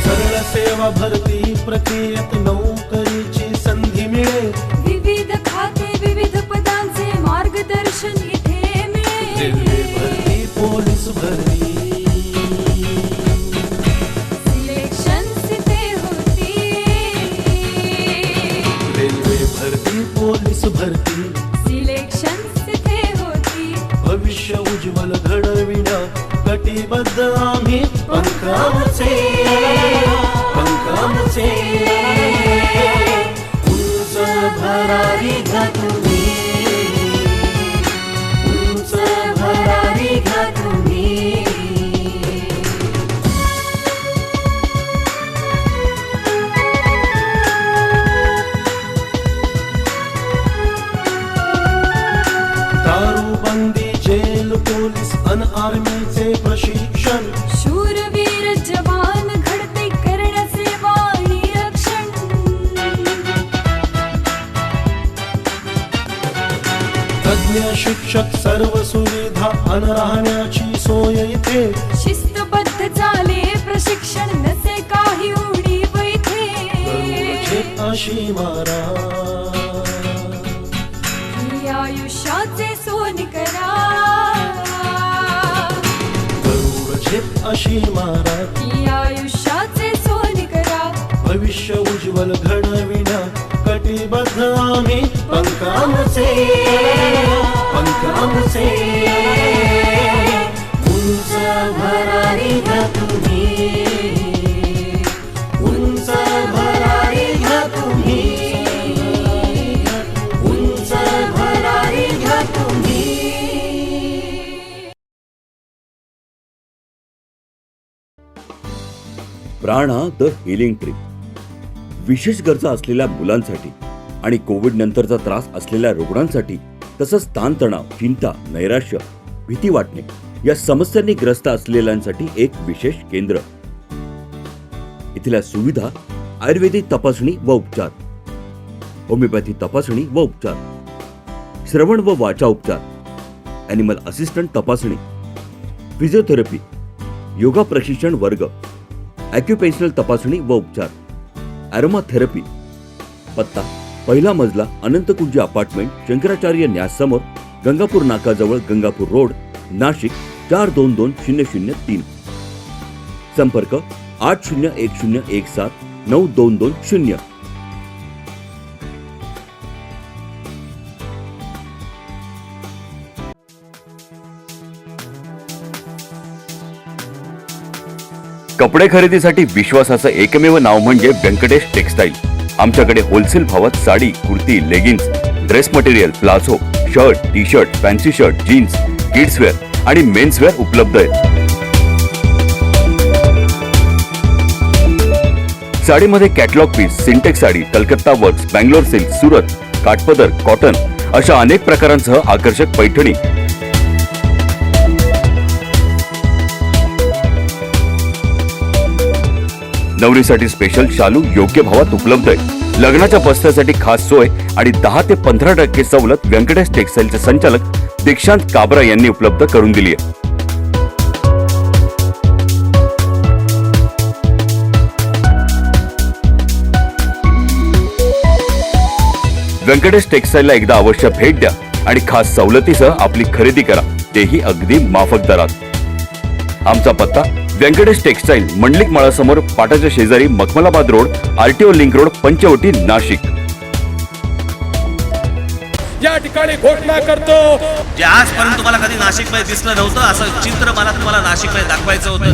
सरळ सेवा भरती प्रक्रियेत नोकरीची संधी मिळेल. विविध खाते विविध पदांचे मार्गदर्शन इथे मिळेल. रेल्वे भरती पोलीस भरती सिलेक्शन इथे होती. रेल्वे भरती पोलीस भरती सिलेक्शन इथे होती. भविष्य उज्ज्वल घडविण्या कटिबद्ध आम्ही पंखाचे उंच भरारी घ्या तुम्ही. उंच भरारी घ्या तुम्ही. दारूबंदी जेल पोलीस अन आर्मीचे प्रशिक्षण. शूरवीर जवान घडते करण्याचे वाणी रक्षण. तज्ञ शिक्षक सर्व सुविधा अन राहण्याची सोय इथे. शिस्तबद्ध चाले प्रशिक्षण नसे काही उणीव इथे. गरुडचे अशी मारा ही आयुष्याचे सोन करा. गरुडचे अशी मारा ही आयुष्याचे सोन करा. भविष्य उज्ज्वल घडविण्या कटिबद्ध आम्ही पंखाचे उंच भरारी घ्या तुम्ही. उंच भरारी घ्या तुम्ही. उंच भरारी घ्या तुम्ही. प्राणा द हिलिंग ट्री विशेष गरजा असलेल्या मुलांसाठी आणि कोविड नंतरचा त्रास असलेल्या रुग्णांसाठी तसंच ताणतणाव, चिंता, नैराश्य, भीती वाटणे या समस्यांनी ग्रस्त असलेल्यांसाठी एक विशेष केंद्र. इथल्या सुविधा आयुर्वेदिक तपासणी व उपचार, होमिओपॅथी तपासणी व उपचार, श्रवण व वाचा उपचार, ॲनिमल असिस्टंट तपासणी, फिजिओथेरपी, योगा प्रशिक्षण वर्ग, ॲक्युपेन्शनल तपासणी व उपचार, ॲरोमा थेरपी. पत्ता पहिला मजला अनंतकुंज अपार्टमेंट, शंकराचार्य न्यास समोर, गंगापूर नाकाजवळ, गंगापूर रोड, नाशिक 422003. संपर्क 8010179220. कपडे खरेदीसाठी विश्वासाचं एकमेव नाव म्हणजे व्यंकटेश टेक्सटाईल. आमच्याकडे होलसेल भावात sari, kurti, leggings, dress material, palazzo, shirt, T shirt, fancy shirt, jeans, kidswear आणि मेन्स वेअर उपलब्ध आहेत. साडीमध्ये catalogue piece, Syntex sari, Calcutta works, Bangalore silk, Surat, काठपदर, कॉटन अशा अनेक प्रकारांसह आकर्षक पैठणी. नवरीसाठी स्पेशल शालू योग्य भावात उपलब्ध आहे. लग्नाच्या बस्त्यासाठी खास सोय आणि 10 ते 15% सवलत व्यंकटेश टेक्सटाईलचे संचालक दीक्षांत काबरा यांनी उपलब्ध करून दिली आहे. व्यंकटेश टेक्सटाईलला एकदा अवश्य भेट द्या आणि खास सवलतीसह आपली खरेदी करा, तेही अगदी माफक दरात. आमचा पत्ता व्यंकटेश टेक्सटाईल, मंडलिक माळासमोर, पाटाच्या शेजारी, Makhmalabad road, RTO link road, Panchavati, Nashik. या ठिकाणी घोषणा करतो, जे आजपर्यंत तुम्हाला कधी नाशिकमध्ये दिसलं नव्हतं असं चित्र मला तुम्हाला नाशिकमध्ये दाखवायचं होतं.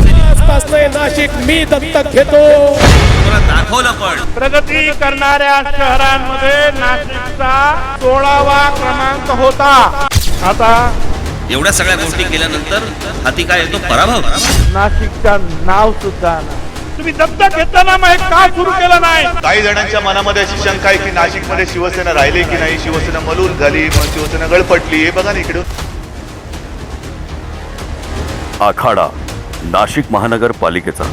नाशिक मी दत्तक घेतो. तुम्हाला दाखवलं पण. प्रगती करणाऱ्या शहरांमध्ये नाशिकचा 16वा क्रमांक होता. आता एवढ्या सगळ्या गोष्टी केल्यानंतर हाती काय येतो? पराभव. नाशिकचं नाव सुद्धा तुम्ही दत्तक घेताना मग हे का सुरू केलं नाही? काही जणांच्या मनामध्ये अशी शंका आहे की नाशिकमध्ये शिवसेना राहिली की नाही, शिवसेना मलूल झाली, मग शिवसेना गळपटली. हे बघा ना इकडे. आखाडा नाशिक महानगरपालिकेचा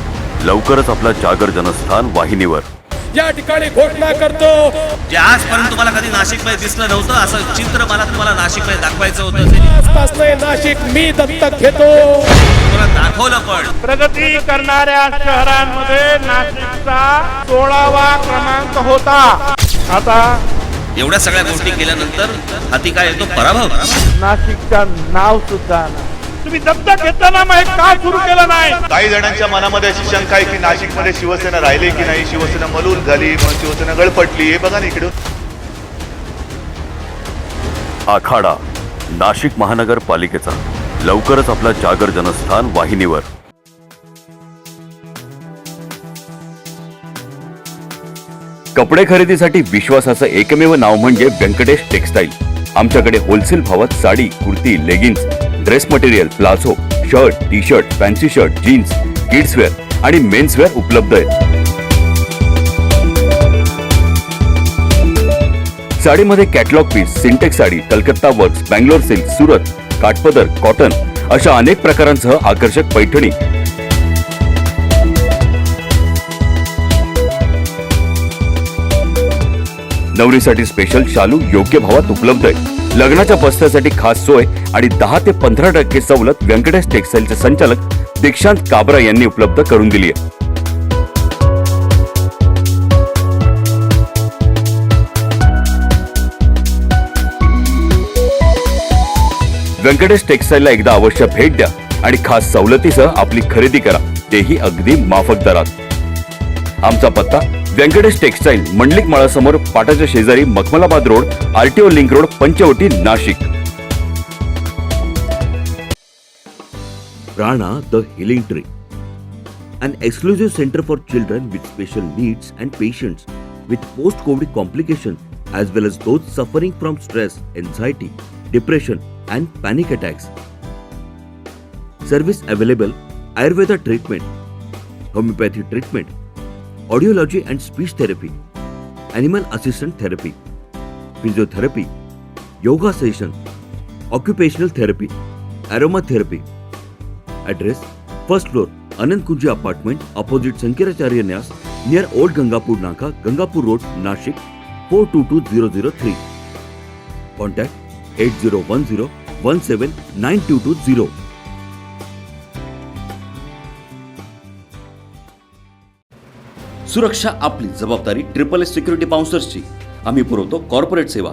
लवकरच आपला जागर जनस्थान वाहिनीवर. या ठिकाणी घोषणा करतो, जे आजपर्यंत तुम्हाला कधी नाशिकमध्ये दिसलं नव्हतं असं चित्र मला तुम्हाला नाशिकमध्ये दाखवायचं होतं. आजपासून नाशिक मी दत्तक घेतो. तुम्हाला दाखवलं पण. प्रगती करणाऱ्या शहरांमध्ये नाशिकचा 16वा क्रमांक होता. आता एवढ्या सगळ्या गोष्टी केल्यानंतर हाती काय येतो? पराभव. नाशिकचं नाव सुद्धा नाही. तुम्ही दत्तक घेताना मग हे का सुरू केलं नाही? काही जणांच्या मनामध्ये अशी शंका आहे की नाशिकमध्ये शिवसेना राहिली की नाही, शिवसेना मलूल झाली, मग शिवसेना गळपटली. हे बघा ना इकडे. आखाडा नाशिक महानगरपालिकेचा लवकरच आपला जागर जनस्थान वाहिनीवर. कपडे खरेदीसाठी विश्वासाचं एकमेव नाव म्हणजे व्यंकटेश टेक्सटाईल. आमच्याकडे होलसेल भावात sari, kurti, leggings, dress material, palazzo, shirt, T shirt, fancy shirt, jeans, kidswear आणि मेन्सवेअर उपलब्ध आहेत. साडीमध्ये catalogue piece, Syntex sari, Calcutta works, Bangalore silk, Surat, काठपदर, कॉटन अशा अनेक प्रकारांसह आकर्षक पैठणी. नवरीसाठी स्पेशल शालू योग्य भावात उपलब्ध आहे. लग्नाच्या बस्त्यासाठी खास सोय आणि 10 ते 15% सवलत व्यंकटेश टेक्सटाईलचे संचालक दीक्षांत काबरा यांनी उपलब्ध करून दिली आहे. व्यंकटेश टेक्सटाईलला एकदा अवश्य भेट द्या आणि खास सवलतीसह आपली खरेदी करा, तेही अगदी माफक दरात. आमचा पत्ता व्यंकटेश टेक्सटाईल, मंडलिक माळासमोर, पाटाच्या शेजारी, Makhmalabad road, RTO link road, Panchavati, Nashik. Prana the Healing Tree, an exclusive center for children with special needs and patients with post-COVID complications as well as those suffering from stress, anxiety, depression and panic attacks. Service available: Ayurveda treatment, homeopathy treatment, audiology and speech therapy, animal assistant therapy, physiotherapy, yoga session, occupational therapy, aromatherapy. Address: first floor, Anand Kunji apartment, opposite Sankiracharya Nyas, near Old Gangapur Naka, Gangapur Road, Nashik, 422003. Contact 8010179220. सुरक्षा आपली जबाबदारी. SSS security बाउन्सर्सची. आम्ही पुरवतो corporate सेवा,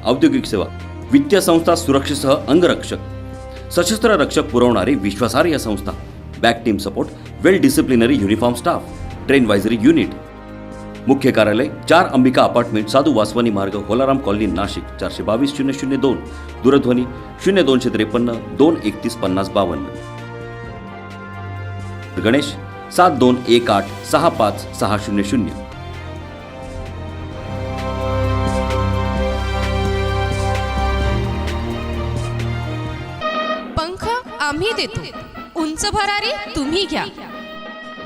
औद्योगिक सेवा, वित्तीय संस्था, सुरक्षेसह अंगरक्षक, सशस्त्र रक्षक पुरवणारी विश्वासार्ह संस्था, back team support, well disciplinary uniform staff, train वायझरी युनिट. मुख्य कार्यालय 4 अंबिका अपार्टमेंट, साधू वासवानी मार्ग, होलाराम कॉलनी, नाशिक. 422-002. दूरध्वनी 0253 231 5052. गणेश 7218 65600. पंख आम्ही देतो, उंच भरारी तुम्ही घ्या.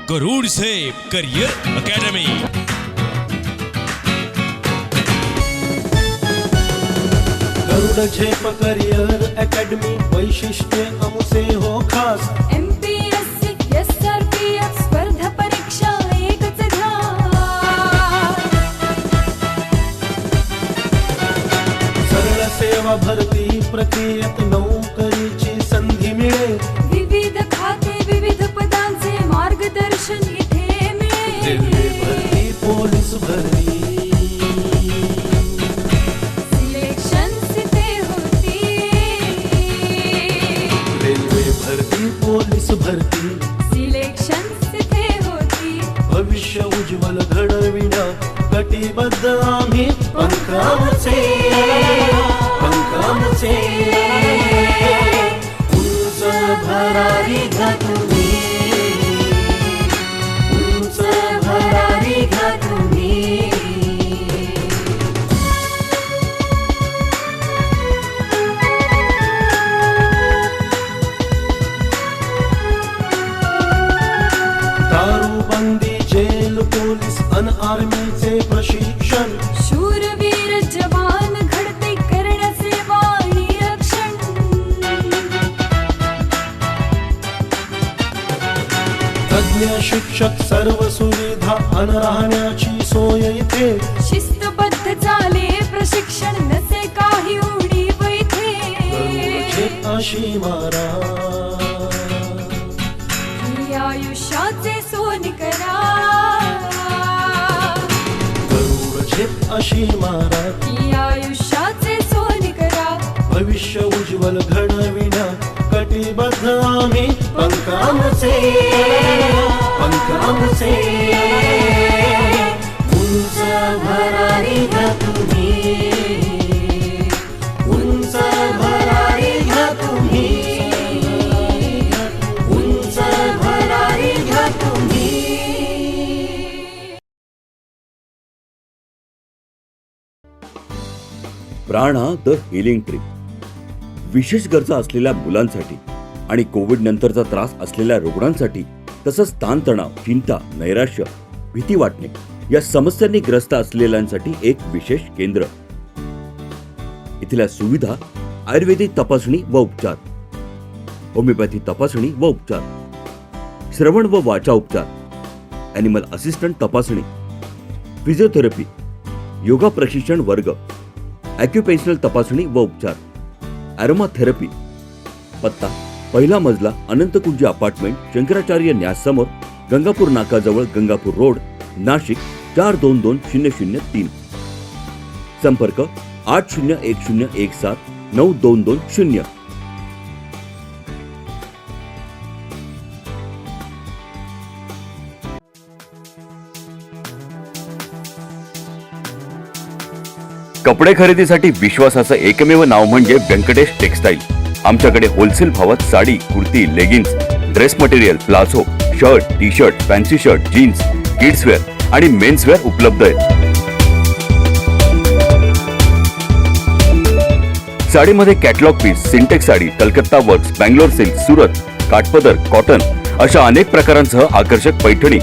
गरुड सेफ करियर अकॅडमी. गरुड झेप करियर अकॅडमी, वैशिष्ट्य आमचे हो खास. MPSC, SRPF स्पर्धा परीक्षा एकच ध्यान. सरळ सेवा भरती प्रक्रियेत नोकरीची संधी मिळेल. विविध खाते विविध पदांचे मार्गदर्शन इथे मिळेल. रेल्वे भरती, पोलीस भरती, सिलेक्शन इथे होती. रेल्वे भरती, पोलीस भरती, सिलेक्शन इथे होती. भविष्य उज्ज्वल घडविण्या कटिबद्ध आम्ही. पंखाचे उंच भरारी घ्या तुम्ही, उंच भरारी घ्या तुम्ही. दारूबंदी आर्मीचे प्रशिक्षण शूरवीर जवान घडते करण्याचे वाणी रक्षण तज्ञ शिक्षक सर्व सुविधा अन राहण्याची सोय इथे शिस्तबद्ध चाले प्रशिक्षण नसे काही उणीव इथे गरुडचे अशी मारा ही आयुष्याचे सोनी करा गरुडचे अशी मारा ही आयुष्याचे सोनी करा भविष्य उज्ज्वल घडविण्या कटिबद्ध आम्ही पंखांचे उंच भरारी घ्या तुम्ही उंच भरारी घ्या तुम्ही उंच भरारी घ्या तुम्ही प्राणा द हिलिंग ट्री विशेष गरजा असलेल्या मुलांसाठी आणि कोविड नंतरचा त्रास असलेल्या रुग्णांसाठी तसंच ताणतणाव, चिंता, नैराश्य, भीती वाटणे या समस्यांनी ग्रस्त असलेल्यांसाठी एक विशेष केंद्र. इथल्या सुविधा आयुर्वेदिक तपासणी व उपचार, होमिओपॅथी तपासणी व उपचार, श्रवण व वाचा उपचार, ॲनिमल असिस्टंट तपासणी, फिजिओथेरपी, योगा प्रशिक्षण वर्ग, ॲक्युपेन्शनल तपासणी व उपचार, ॲरोमा थेरपी. पत्ता पहिला मजला अनंतकुंज अपार्टमेंट, शंकराचार्य न्यास समोर, गंगापूर नाकाजवळ, गंगापूर रोड, नाशिक 422003. संपर्क 8010179220. कपडे खरेदीसाठी विश्वासाचं एकमेव नाव म्हणजे व्यंकटेश टेक्सटाईल. आमच्याकडे होलसेल भावात sari, kurti, leggings, dress material, palazzo, shirt, T shirt, fancy shirt, jeans, kidswear आणि मेन्सवेअर उपलब्ध आहेत. साडीमध्ये catalogue piece, Syntex sari, Calcutta works, Bangalore silk, Surat, काठपदर, कॉटन अशा अनेक प्रकारांसह आकर्षक पैठणी.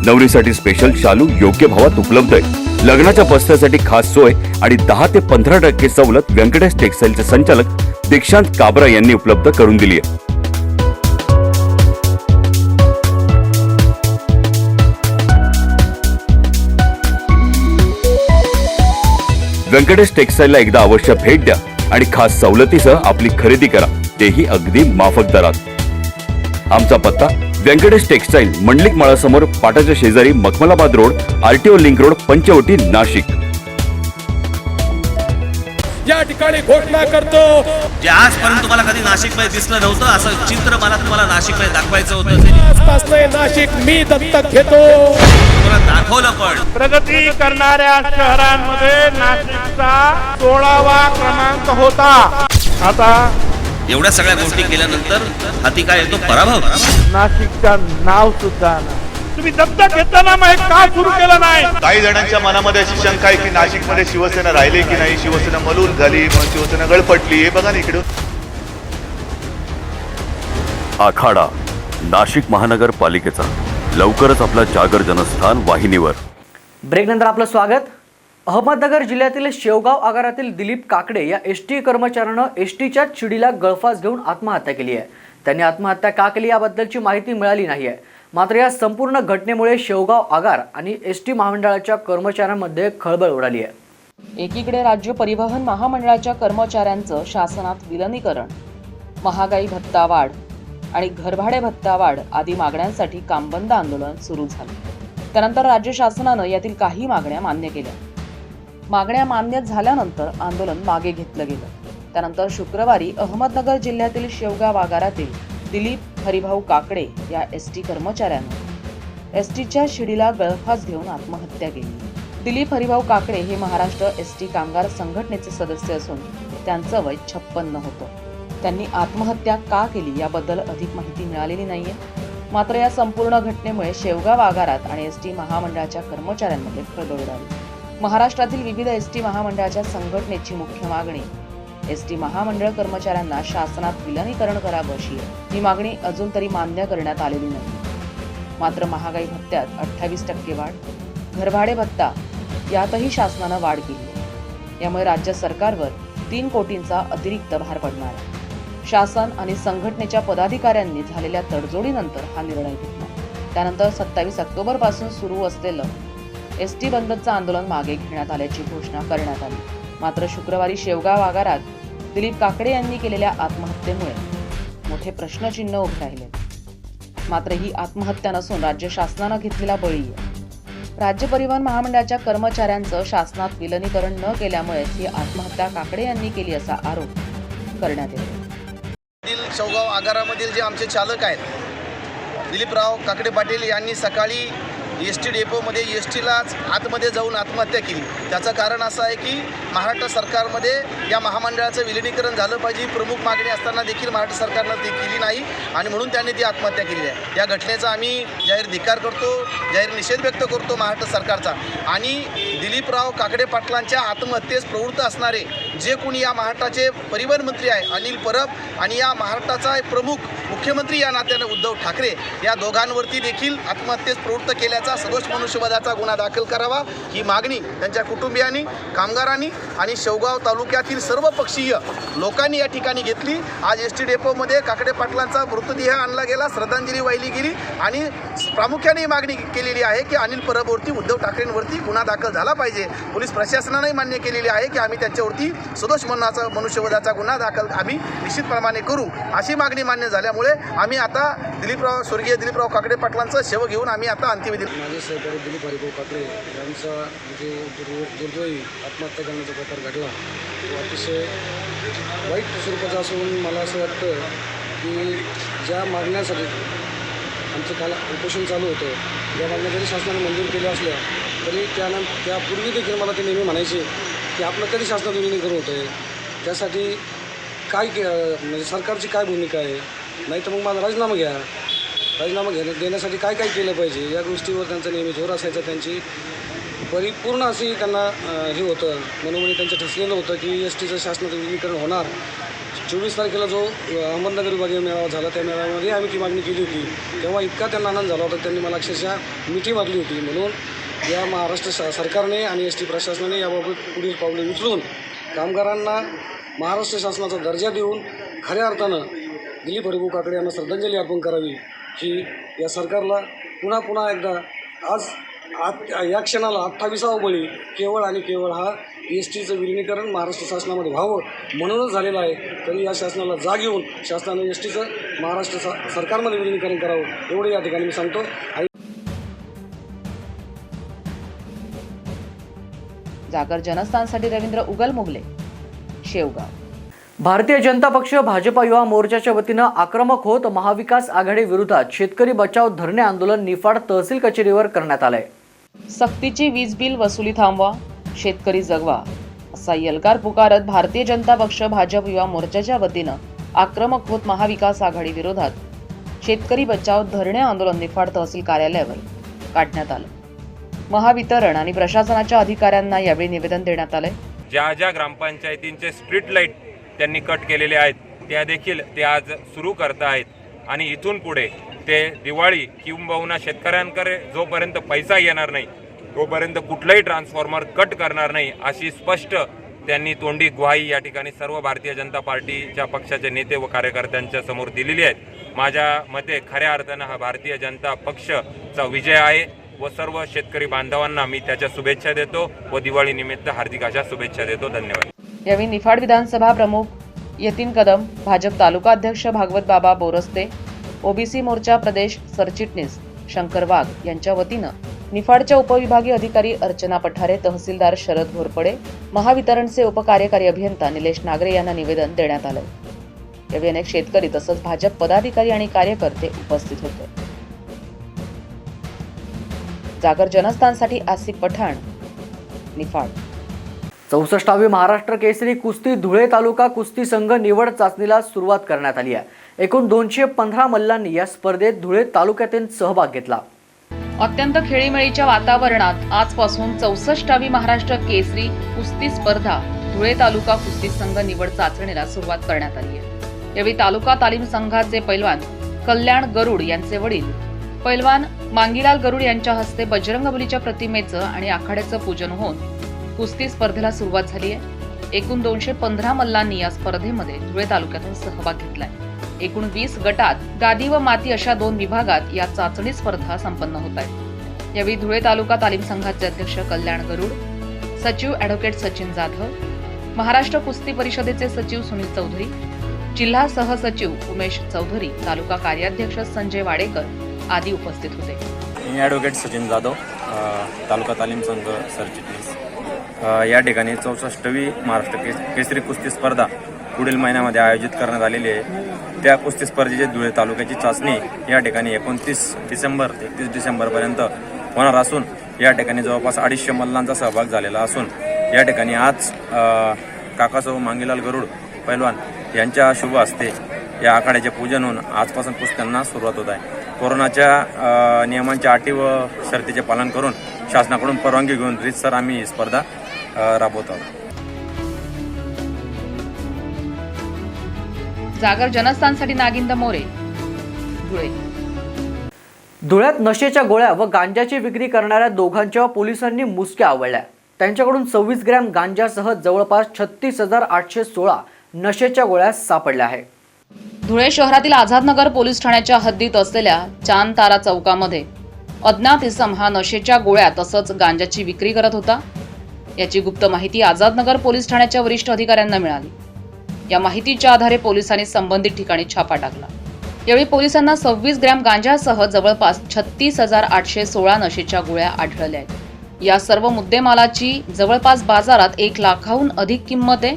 नवरीसाठी स्पेशल शालू योग्य भावात उपलब्ध आहे. लग्नाच्या बस्त्यासाठी खास सोय आणि 10 ते 15% सवलत व्यंकटेश टेक्सटाईलचे संचालक दीक्षांत काबरा यांनी उपलब्ध करून दिली आहे. व्यंकटेश टेक्सटाईलला एकदा अवश्य भेट द्या आणि खास सवलतीसह आपली खरेदी करा, तेही अगदी माफक दरात. आमचा पत्ता व्यंकटेश टेक्सटाईल, मंडलिक माळासमोर, पाटाच्या शेजारी, Makhmalabad road, RTO link road, Panchavati, Nashik. या ठिकाणी घोषणा करतो जे आजपर्यंत तुम्हाला कधी नाशिकमध्ये दिसलं नव्हतं असं चित्र मला तुम्हाला नाशिकमध्ये दाखवायचं होतं. आजपासून नाशिक मी दत्तक घेतो. तुम्हाला दाखवलं पण. प्रगती करणाऱ्या शहरांमध्ये नाशिकचा 16वा क्रमांक होता. आता एवढ्या सगळ्या गोष्टी केल्यानंतर हाती काय येतो? पराभव. नाशिकचं नाव सुद्धा तुम्ही दत्तक घेताना मग का सुरू केलं नाही? काही जणांच्या मनामध्ये अशी शंका आहे की नाशिकमध्ये शिवसेना राहिली की नाही, शिवसेना मलूल झाली, मग शिवसेना गळपटली. हे बघा ना इकडे. आखाडा नाशिक महानगरपालिकेचा लवकरच आपला जागर जनस्थान वाहिनीवर. ब्रेकनंतर आपलं स्वागत. अहमदनगर जिल्ह्यातील शेवगाव आगारातील दिलीप काकडे या एसटी कर्मचाऱ्यानं एसटीच्या चिडीला गळफास घेऊन आत्महत्या केली आहे. त्यांनी आत्महत्या का केली याबद्दलची माहिती मिळाली नाही आहे. मात्र या संपूर्ण घटनेमुळे शेवगाव आगार आणि एसटी महामंडळाच्या कर्मचाऱ्यांमध्ये खळबळ उडाली आहे. एकीकडे राज्य परिवहन महामंडळाच्या कर्मचाऱ्यांचं शासनात विलनीकरण, महागाई भत्ता वाढ आणि घरभाडे भत्ता वाढ आदी मागण्यांसाठी कामबंद आंदोलन सुरू झालं. त्यानंतर राज्य शासनानं यातील काही मागण्या मान्य केल्या. मागण्या मान्य झाल्यानंतर आंदोलन मागे घेतलं गेलं. त्यानंतर शुक्रवारी अहमदनगर जिल्ह्यातील शेवगाव आगारातील दिलीप हरिभाऊ काकडे या एसटी कर्मचाऱ्यानं एसटीच्या शिडीला गळफास घेऊन आत्महत्या केली. दिलीप हरिभाऊ काकडे हे महाराष्ट्र एसटी कामगार संघटनेचे सदस्य असून त्यांचं वय 56 होतं. त्यांनी आत्महत्या का केली याबद्दल अधिक माहिती मिळालेली नाहीये. मात्र या संपूर्ण घटनेमुळे शेवगाव आगारात आणि एसटी महामंडळाच्या कर्मचाऱ्यांमध्ये खळबळ उडाली. महाराष्ट्रातील विविध एसटी महामंडळाच्या संघटनेची मुख्य मागणी एसटी महामंडळ कर्मचाऱ्यांना शासनात विलनीकरण करावं अशी ही मागणी अजून तरी मान्य करण्यात आलेली नाही. मात्र महागाई भत्त्यात 28% वाढ, घरभाडे भत्ता यातही शासनानं वाढ केली आहे. यामुळे राज्य सरकारवर 3 कोटींचा अतिरिक्त भार पडणार आहे. शासन आणि संघटनेच्या पदाधिकाऱ्यांनी झालेल्या तडजोडीनंतर हा निर्णय घेतला. त्यानंतर 27 ऑक्टोबर पासून सुरू असलेलं एसटी बंदचं आंदोलन मागे घेण्यात आल्याची घोषणा करण्यात आली. मात्र शुक्रवारी शेवगाव आगारात दिलीप काकडे यांनी केलेल्या आत्महत्येमुळे मोठे प्रश्नचिन्ह उभे राहिले. मात्र ही आत्महत्या नसून राज्य शासनानं घेतलेला बळी आहे. राज्य परिवहन महामंडळाच्या कर्मचाऱ्यांचं शासनात विलनीकरण न केल्यामुळे ही आत्महत्या काकडे यांनी केली असा आरोप करण्यात येतो. शेवगाव आगारामधील जे आमचे चालक आहेत दिलीपराव काकडे पाटील यांनी सकाळी एस टी डेपोमध्ये एस टीलाच आतमध्ये जाऊन आत्महत्या केली. त्याचं कारण असं आहे की महाराष्ट्र सरकारमध्ये या महामंडळाचं विलिनीकरण झालं पाहिजे प्रमुख मागणी असताना देखील महाराष्ट्र सरकारनं ती केली नाही आणि म्हणून त्यांनी ती आत्महत्या केली आहे. या घटनेचा आम्ही जाहीर धिक्कार करतो, जाहीर निषेध व्यक्त करतो महाराष्ट्र सरकारचा. आणि दिलीपराव काकडे पाटलांच्या आत्महत्येस प्रवृत्त असणारे जे कोणी या महाराष्ट्राचे परिवहन मंत्री आहे अनिल परब आणि या महाराष्ट्राचा प्रमुख मुख्यमंत्री या नात्याने उद्धव ठाकरे या दोघांवरती देखील आत्महत्येस प्रवृत्त केल्याचा सदोष मनुष्यवधाचा गुन्हा दाखल करावा ही मागणी त्यांच्या कुटुंबियांनी, कामगारांनी आणि शेवगाव तालुक्यातील सर्व पक्षीय लोकांनी या ठिकाणी घेतली. आज एस टी डेपोमध्ये काकडे पाटलांचा मृतदेह आणला गेला, श्रद्धांजली वाहिली गेली आणि प्रामुख्याने ही मागणी केलेली आहे की अनिल परबवरती उद्धव ठाकरेंवरती गुन्हा दाखल झाला पाहिजे. पोलीस प्रशासनाने मान्य केलेली आहे की आम्ही त्यांच्यावरती सदोष मनुष्यवधाचा गुन्हा दाखल आम्ही निश्चितप्रमाणे करू. अशी मागणी मान्य झाल्यामुळे आम्ही आता स्वर्गीय दिलीपराव काकडे पाटलांचं शव घेऊन आम्ही आता अंत्यविधी. माझे सहकारी दिलीप हरिभाऊ काकडे यांचा जो दुर्दैवी आत्महत्या करण्याचा प्रकार घडला तो अतिशय वाईट स्वरूपाचा असून मला असं वाटतं की ज्या मागण्यासाठी आमचं काल उपोषण चालू होतं, ज्या मागण्या जरी शासनाने मंजूर केल्या असल्या तरी त्यापूर्वी देखील मला ते नेहमी म्हणायचे की आपलं कधी शासनात विलीनीकरण होतं आहे, त्यासाठी काय म्हणजे सरकारची काय भूमिका आहे, नाही तर मग माझा राजीनामा घ्या. राजीनामा देण्यासाठी काय काय केलं पाहिजे या गोष्टीवर त्यांचा नेहमी जोर असायचा. त्यांची परिपूर्ण अशी त्यांना हे होतं, मनोमनी त्यांचं ठसलेलं होतं की एस टीचं शासनाचं विलीनीकरण होणार. 24 तारखेला जो अहमदनगर विभागीय मेळावा झाला त्या मेळाव्यामध्ये आम्ही ती मागणी केली होती. तेव्हा इतका त्यांना आनंद झाला होता, त्यांनी मला अक्षरशः मिठी मारली होती. म्हणून या महाराष्ट्र सरकारने आणि एस टी प्रशासनाने याबाबत पुढील पावले उचलून कामगारांना महाराष्ट्र शासनाचा दर्जा देऊन खऱ्या अर्थानं दिलीप हरिभाऊ काकडे यांना श्रद्धांजली अर्पण करावी ही या सरकारला पुन्हा एकदा आज या क्षणाला 28वा बळी केवळ आणि केवळ हा एस टीचं विलिनीकरण महाराष्ट्र शासनामध्ये व्हावं म्हणूनच झालेलं आहे. तरी या शासनाला जाग येऊन शासनाने एस टीचं महाराष्ट्र सरकारमध्ये विलिनीकरण करावं एवढे या ठिकाणी मी सांगतो. जागर जनस्थानसाठी रवींद्र उगल मोगले, शेवगाव. भारतीय जनता पक्ष भाजपा युवा मोर्चाच्या वतीनं आक्रमक होत महाविकास आघाडी विरोधात शेतकरी बचाव धरणे आंदोलन निफाड तहसील कचेरीवर करण्यात आलंय. सक्तीची वीज बिल वसुली थांबवा, शेतकरी जगवा असा यलकार पुकारत भारतीय जनता पक्ष भाजप युवा मोर्चाच्या वतीनं आक्रमक होत महाविकास आघाडी विरोधात शेतकरी बचाव धरणे आंदोलन निफाड तहसील कार्यालयावर काढण्यात आलं. महावितरण आणि प्रशासनाच्या अधिकाऱ्यांना यावेळी निवेदन देण्यात आलंय. ज्या ज्या ग्रामपंचायतींचे स्ट्रीट लाईट त्यांनी कट केलेले आहेत त्या देखील ते आज सुरू करत आहेत आणि इथून पुढे ते दिवाळी किंबहुना शेतकऱ्यांकडे जोपर्यंत पैसा येणार नाही तोपर्यंत कुठलंही ट्रान्सफॉर्मर कट करणार नाही अशी स्पष्ट त्यांनी तोंडी ग्वाही या ठिकाणी सर्व भारतीय जनता पार्टीच्या पक्षाचे नेते व कार्यकर्त्यांच्या समोर दिलेली आहे. माझ्या मते खऱ्या अर्थानं हा भारतीय जनता पक्षचा विजय आहे व सर्व शेतकरी बांधवांना मी त्याच्या शुभेच्छा देतो व दिवाळी निमित्त हार्दिक अशा शुभेच्छा देतो. धन्यवाद. यावेळी निफाड विधानसभा प्रमुख यतीन कदम, भाजप तालुका अध्यक्ष भागवत बाबा बोरस्ते, ओबीसी मोर्चा प्रदेश सरचिटणीस शंकर वाघ यांच्या वतीनं निफाडच्या उपविभागीय अधिकारी अर्चना पठारे, तहसीलदार शरद घोरपडे, महावितरणचे उपकार्यकारी अभियंता निलेश नागरे यांना निवेदन देण्यात आलं. यावेळी अनेक शेतकरी तसंच भाजप पदाधिकारी आणि कार्यकर्ते उपस्थित होते. जागर जनस्थानसाठी आसिफ पठाण, निफाड. 64वी महाराष्ट्र केसरी कुस्ती धुळे तालुका कुस्ती संघ निवड चाचणीला सुरुवात करण्यात आली आहे. एकूण 215 मल्लांनी या स्पर्धेत धुळे तालुक्यातील सहभाग घेतला. अत्यंत खेळीमेळीच्या वातावरणात आजपासून 64वी महाराष्ट्र केसरी कुस्ती स्पर्धा धुळे तालुका कुस्ती संघ निवड चाचणीला सुरुवात करण्यात आली आहे। यावेळी तालुका तालीम संघाचे पैलवान कल्याण गरुड यांचे वडील पैलवान मांगीलाल गरुड यांच्या हस्ते बजरंगबलीच्या प्रतिमेचं आणि आखाड्याचं पूजन होऊन कुस्ती स्पर्धेला सुरुवात झाली आहे। एकूण 215 मल्लांनी या स्पर्धेमध्ये धुळे तालुक्यातून सहभाग घेतलाय। एकूण 20 गटात गादी व माती अशा 2 विभागात या चाचणी स्पर्धा संपन्न होत आहेत। यावेळी धुळे तालुका तालीम संघाचे अध्यक्ष कल्याण गरुड, सचिव ॲडव्होकेट सचिन जाधव, महाराष्ट्र कुस्ती परिषदेचे सचिव सुनील चौधरी, जिल्हा सहसचिव उमेश चौधरी, तालुका कार्याध्यक्ष संजय वाडेकर आदी उपस्थित होते। मी ॲडव्होकेट सचिन जाधव, तालुका तालीम संघ सरचिटणीस। या ठिकाणी 64वी महाराष्ट्र केसरी कुस्ती स्पर्धा पुढील महिन्यामध्ये आयोजित करण्यात आलेली आहे। त्या कुस्ती स्पर्धेची धुळे तालुक्याची चाचणी या ठिकाणी 29 डिसेंबर ते 31 डिसेंबरपर्यंत होणार असून या ठिकाणी जवळपास 250 मल्लांचा सहभाग झालेला असून या ठिकाणी आज काकासाहेब मांगीलाल गरुड पैलवान यांच्या शुभ हस्ते या आखाड्याचे पूजन होऊन आजपासून कुस्त्यांना सुरुवात होत आहे। कोरोनाच्या नियमांच्या अटी व शर्तीचे पालन करून शासनाकडून परवानगी घेऊन रीतसर आम्ही ही स्पर्धा राबवत आहोत। जागर जनस्थानसाठी नागिंद मोरे, धुळे। धुळ्यात नशेच्या गोळ्या व गांजाची विक्री करणाऱ्या दोघांच्या पोलिसांनी मुसक्या आवळल्या। त्यांच्याकडून 26 ग्रॅम गांजासह जवळपास 36,816 नशेच्या गोळ्या सापडल्या आहेत। धुळे शहरातील आझादनगर पोलीस ठाण्याच्या हद्दीत असलेल्या चांद तारा चौकामध्ये अज्ञात इसम हा नशेच्या गोळ्या तसंच गांजाची विक्री करत होता। याची गुप्त माहिती आझादनगर पोलीस ठाण्याच्या वरिष्ठ अधिकाऱ्यांना मिळाली। या माहितीच्या आधारे पोलिसांनी संबंधित ठिकाणी छापा टाकला। यावेळी पोलिसांना 26 ग्रॅम गांजासह जवळपास 36,816 नशेच्या गोळ्या आढळल्या आहेत। या सर्व मुद्देमालाची जवळपास बाजारात 1 लाखाहून अधिक किंमत आहे।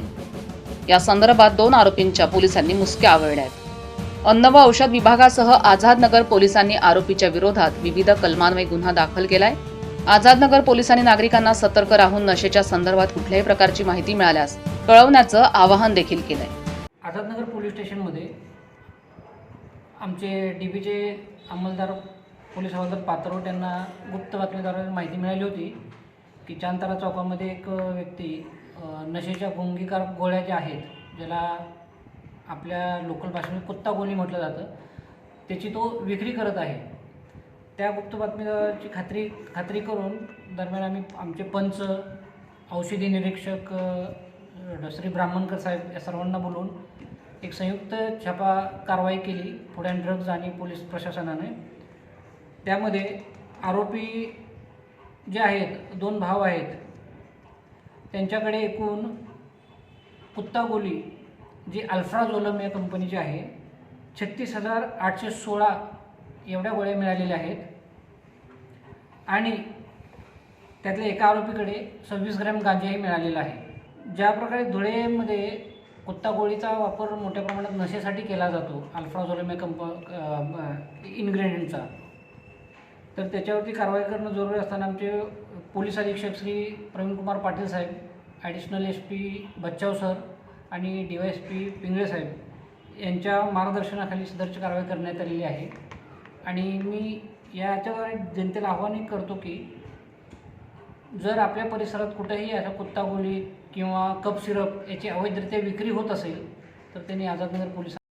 या संदर्भात 2 आरोपींच्या पोलिसांनी मुसक्या आवळल्या आहेत। अन्न व औषध विभागासह आझादनगर पोलिसांनी आरोपीच्या विरोधात विविध कलमान्वये गुन्हा दाखल केलाय। आझादनगर पोलिसांनी नागरिकांना सतर्क राहून नशेच्या संदर्भात कुठल्याही प्रकारची माहिती मिळाल्यास कळवण्याचं आवाहन देखील केलंय। आझादनगर पोलीस स्टेशनमध्ये आमचे डीबीचे अंमलदार पोलीस हवालदार पातरोट यांना गुप्त बातमीदारांनी माहिती मिळाली होती की चांदतारा चौकामध्ये एक व्यक्ती नशेच्या गुंगीकार गोळ्या ज्या आहेत, ज्याला आपल्या लोकल भाषेमध्ये कुत्ता गोळी म्हटलं जातं, त्याची तो विक्री करत आहे। त्या गुप्त बातमीदाराची खात्री करून दरम्यान आम्ही आमचे पंच, औषधी निरीक्षक श्री ब्राह्मणकर साहेब या सर्वांना बोलवून एक संयुक्त छापा कारवाई केली फूड अँड ड्रग्ज आणि पोलीस प्रशासनाने। त्यामध्ये आरोपी जे आहेत, 2 भाव आहेत, त्यांच्याकडे एकूण कुत्ता गोळी जी अल्फ्राझोलम या कंपनीची आहे 36,816 एवढ्या गोळ्या मिळालेल्या आहेत आणि त्यातल्या एका आरोपीकडे 26 ग्रॅम गांजाही मिळालेला आहे। ज्या प्रकारे धुळेमध्ये कुत्ता गोळीचा वापर मोठ्या प्रमाणात नशेसाठी केला जातो अल्फ्राझोलम या इन्ग्रेडियंटचा, तर त्याच्यावरती कारवाई करणं जरुरी असताना आमचे पोलीस अधीक्षक श्री प्रवीण कुमार पाटील साहेब, ॲडिशनल SP बच्चाव सर आणि DYSP पिंगळे साहेब यांच्या मार्गदर्शनाखाली सदरची कारवाई करण्यात आलेली आहे। आणि मी याच्याद्वारे जनतेला आव्हान करतो की जर आपल्या परिसरात कुठेही अशा कुत्ता गोळी किंवा कप सिरप याची अवैधरित्या विक्री होत असेल तर त्यांनी आझादनगर पोलिसांना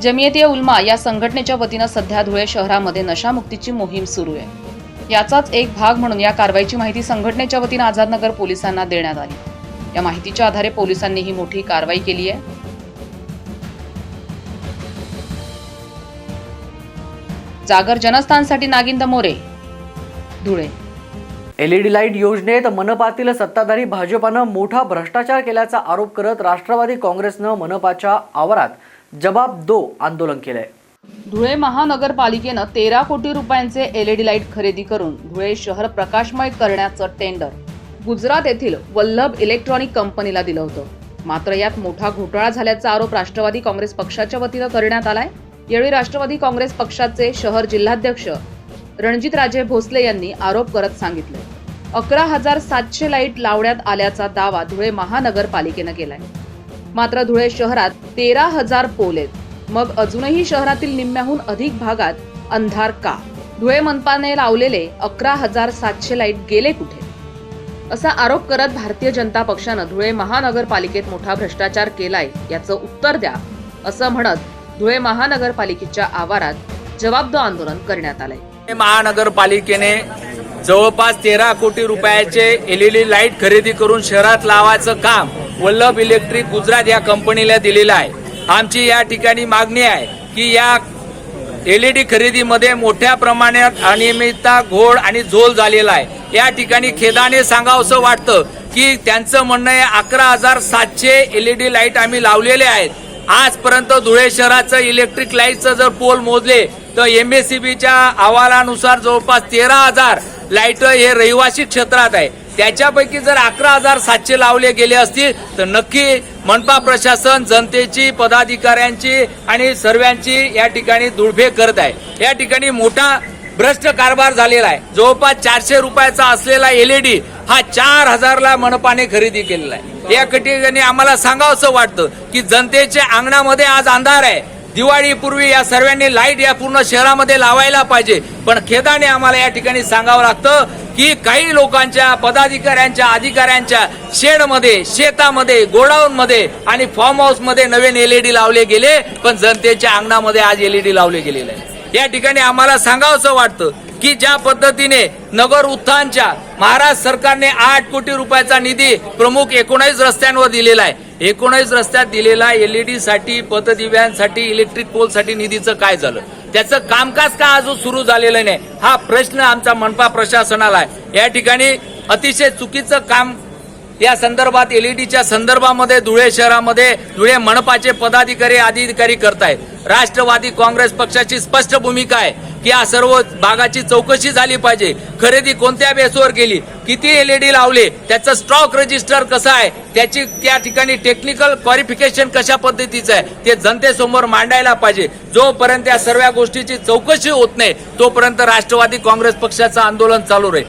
जमियत ए उलमा या संघटनेच्या वतीनं सध्या धुळे शहरामध्ये नशामुक्तीची मोहीम सुरू आहे। याचाच एक भाग म्हणून या कारवाईची माहिती संघटनेच्या वतीनं आझादनगर पोलिसांना देण्यात आली। या माहितीच्या आधारे पोलिसांनी ही मोठी कारवाई केली आहे। जागर जनस्थानसाठी नागिंद मोरे, धुळे। LED लाईट योजनेत मनपातील सत्ताधारी भाजपानं मोठा भ्रष्टाचार केल्याचा आरोप करत राष्ट्रवादी काँग्रेसनं मनपाच्या आवारात जवाब दो आंदोलन केलंय। धुळे महानगरपालिकेनं 13 कोटी रुपयांचे LED लाईट खरेदी करून धुळे शहर प्रकाशमय करण्याचं टेंडर गुजरात येथील वल्लभ इलेक्ट्रॉनिक कंपनीला दिलं होतं। मात्र यात मोठा घोटाळा झाल्याचा आरोप राष्ट्रवादी काँग्रेस पक्षाच्या वतीनं करण्यात आलाय। यावेळी राष्ट्रवादी काँग्रेस पक्षाचे शहर जिल्हाध्यक्ष रणजितराजे भोसले यांनी आरोप करत सांगितले 11,700 लाईट लावण्यात आल्याचा दावा धुळे महानगरपालिकेनं केलाय। मात्र धुळे शहरात 13,000 पोल आहेत। मग अजूनही शहरातील निम्म्याहून अधिक भागात अंधार का? धुळे मनपाने लावलेले 11,700 लाईट गेले कुठे? असा आरोप करत भारतीय जनता पक्षानं धुळे महानगरपालिकेत मोठा भ्रष्टाचार केलाय याचं उत्तर द्या असं म्हणत धुळे महानगरपालिकेच्या आवारात जवाबदो आंदोलन करण्यात आलंय। महानगरपालिकेने जवळपास 13 कोटी रुपयाचे LED लाईट खरेदी करून शहरात लावायचं काम वल्लभ इलेक्ट्रिक गुजरात या कंपनीला दिलेलं आहे। आमची या ठिकाणी मागणी आहे की या LED खरेदीमध्ये मोठ्या प्रमाणात अनियमितता, घोळ आणि झोल झालेला आहे। या ठिकाणी खेदाने सांगावंसं वाटतं की त्यांचं म्हणणं आहे 11,700 LED लाईट आम्ही लावलेले आहेत। आजपर्यंत धुळे शहराचं इलेक्ट्रिक लाईटचं जर पोल मोजले तर MACBच्या अहवालानुसार जवळपास 13,000 लाईट हे रहिवासी क्षेत्रात आहे। त्याच्यापैकी जर 11,700 लावले गेले असतील तर नक्की मनपा प्रशासन जनतेची, पदाधिकाऱ्यांची आणि सर्वांची या ठिकाणी दुर्भे करत आहे। या ठिकाणी मोठा भ्रष्ट कारभार झालेला आहे। जवळपास 400 रुपयाचा असलेला LED हा 4,000ला मनपाने खरेदी केलेला आहे। या ठिकाणी आम्हाला सांगावंसं वाटतं की जनतेच्या अंगणामध्ये आज अंधार आहे। दिवाळीपूर्वी या सर्वांनी लाईट या पूर्ण शहरामध्ये लावायला पाहिजे, पण खेदाने आम्हाला या ठिकाणी सांगावं लागतं की काही लोकांच्या, पदाधिकाऱ्यांच्या, अधिकाऱ्यांच्या शेडमध्ये, शेतामध्ये, गोडाऊनमध्ये आणि फार्म हाऊसमध्ये नवीन LED लावले गेले, पण जनतेच्या अंगणामध्ये आज LED लावले गेलेले आहे। या ठिकाणी आम्हाला सांगावंसं वाटतं की ज्या पद्धतीने नगर उत्थानच्या महाराष्ट्र सरकारने 8 कोटी रुपयाचा निधी प्रमुख 19 रस्त्यांवर दिलेला आहे। 19 रस्त्यात दिलेला LED साठी, पथदिव्यांसाठी, इलेक्ट्रिक पोलसाठी निधीचं काय झालं? त्याचं कामकाज का अजून सुरू झालेलं नाही हा प्रश्न आमचा मनपा प्रशासनाला आहे। या ठिकाणी अतिशय चुकीचं काम या संदर्भात LEDच्या संदर्भामध्ये धुळे शहरामध्ये धुळे मनपाचे पदाधिकारी, अधिकारी करतायत। राष्ट्रवादी काँग्रेस पक्षाची स्पष्ट भूमिका आहे की या सर्व भागाची चौकशी झाली पाहिजे। खरेदी कोणत्या बेसवर केली, किती LED लावले, त्याचं स्टॉक रजिस्टर कसं आहे, त्याची त्या ठिकाणी टेक्निकल क्वालिफिकेशन कशा पद्धतीचं आहे ते जनतेसमोर मांडायला पाहिजे। जोपर्यंत या सर्व गोष्टीची चौकशी होत नाही तोपर्यंत राष्ट्रवादी काँग्रेस पक्षाचं आंदोलन चालू राहील।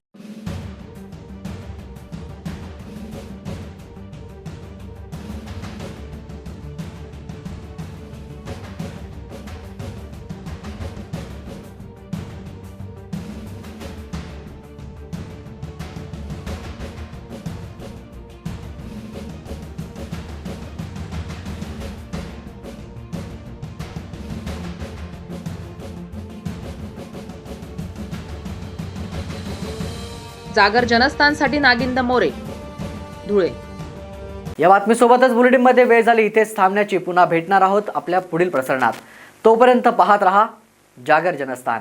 जागर जनस्थानसाठी नागिंद मोरे, धुळे। या बातमीसोबतच बुलेटिनमध्ये वेळ झाली इथेच थांबण्याची। पुन्हा भेटणार आहोत आपल्या पुढील प्रसारणात। तोपर्यंत पाहत रहा जागर जनस्थान।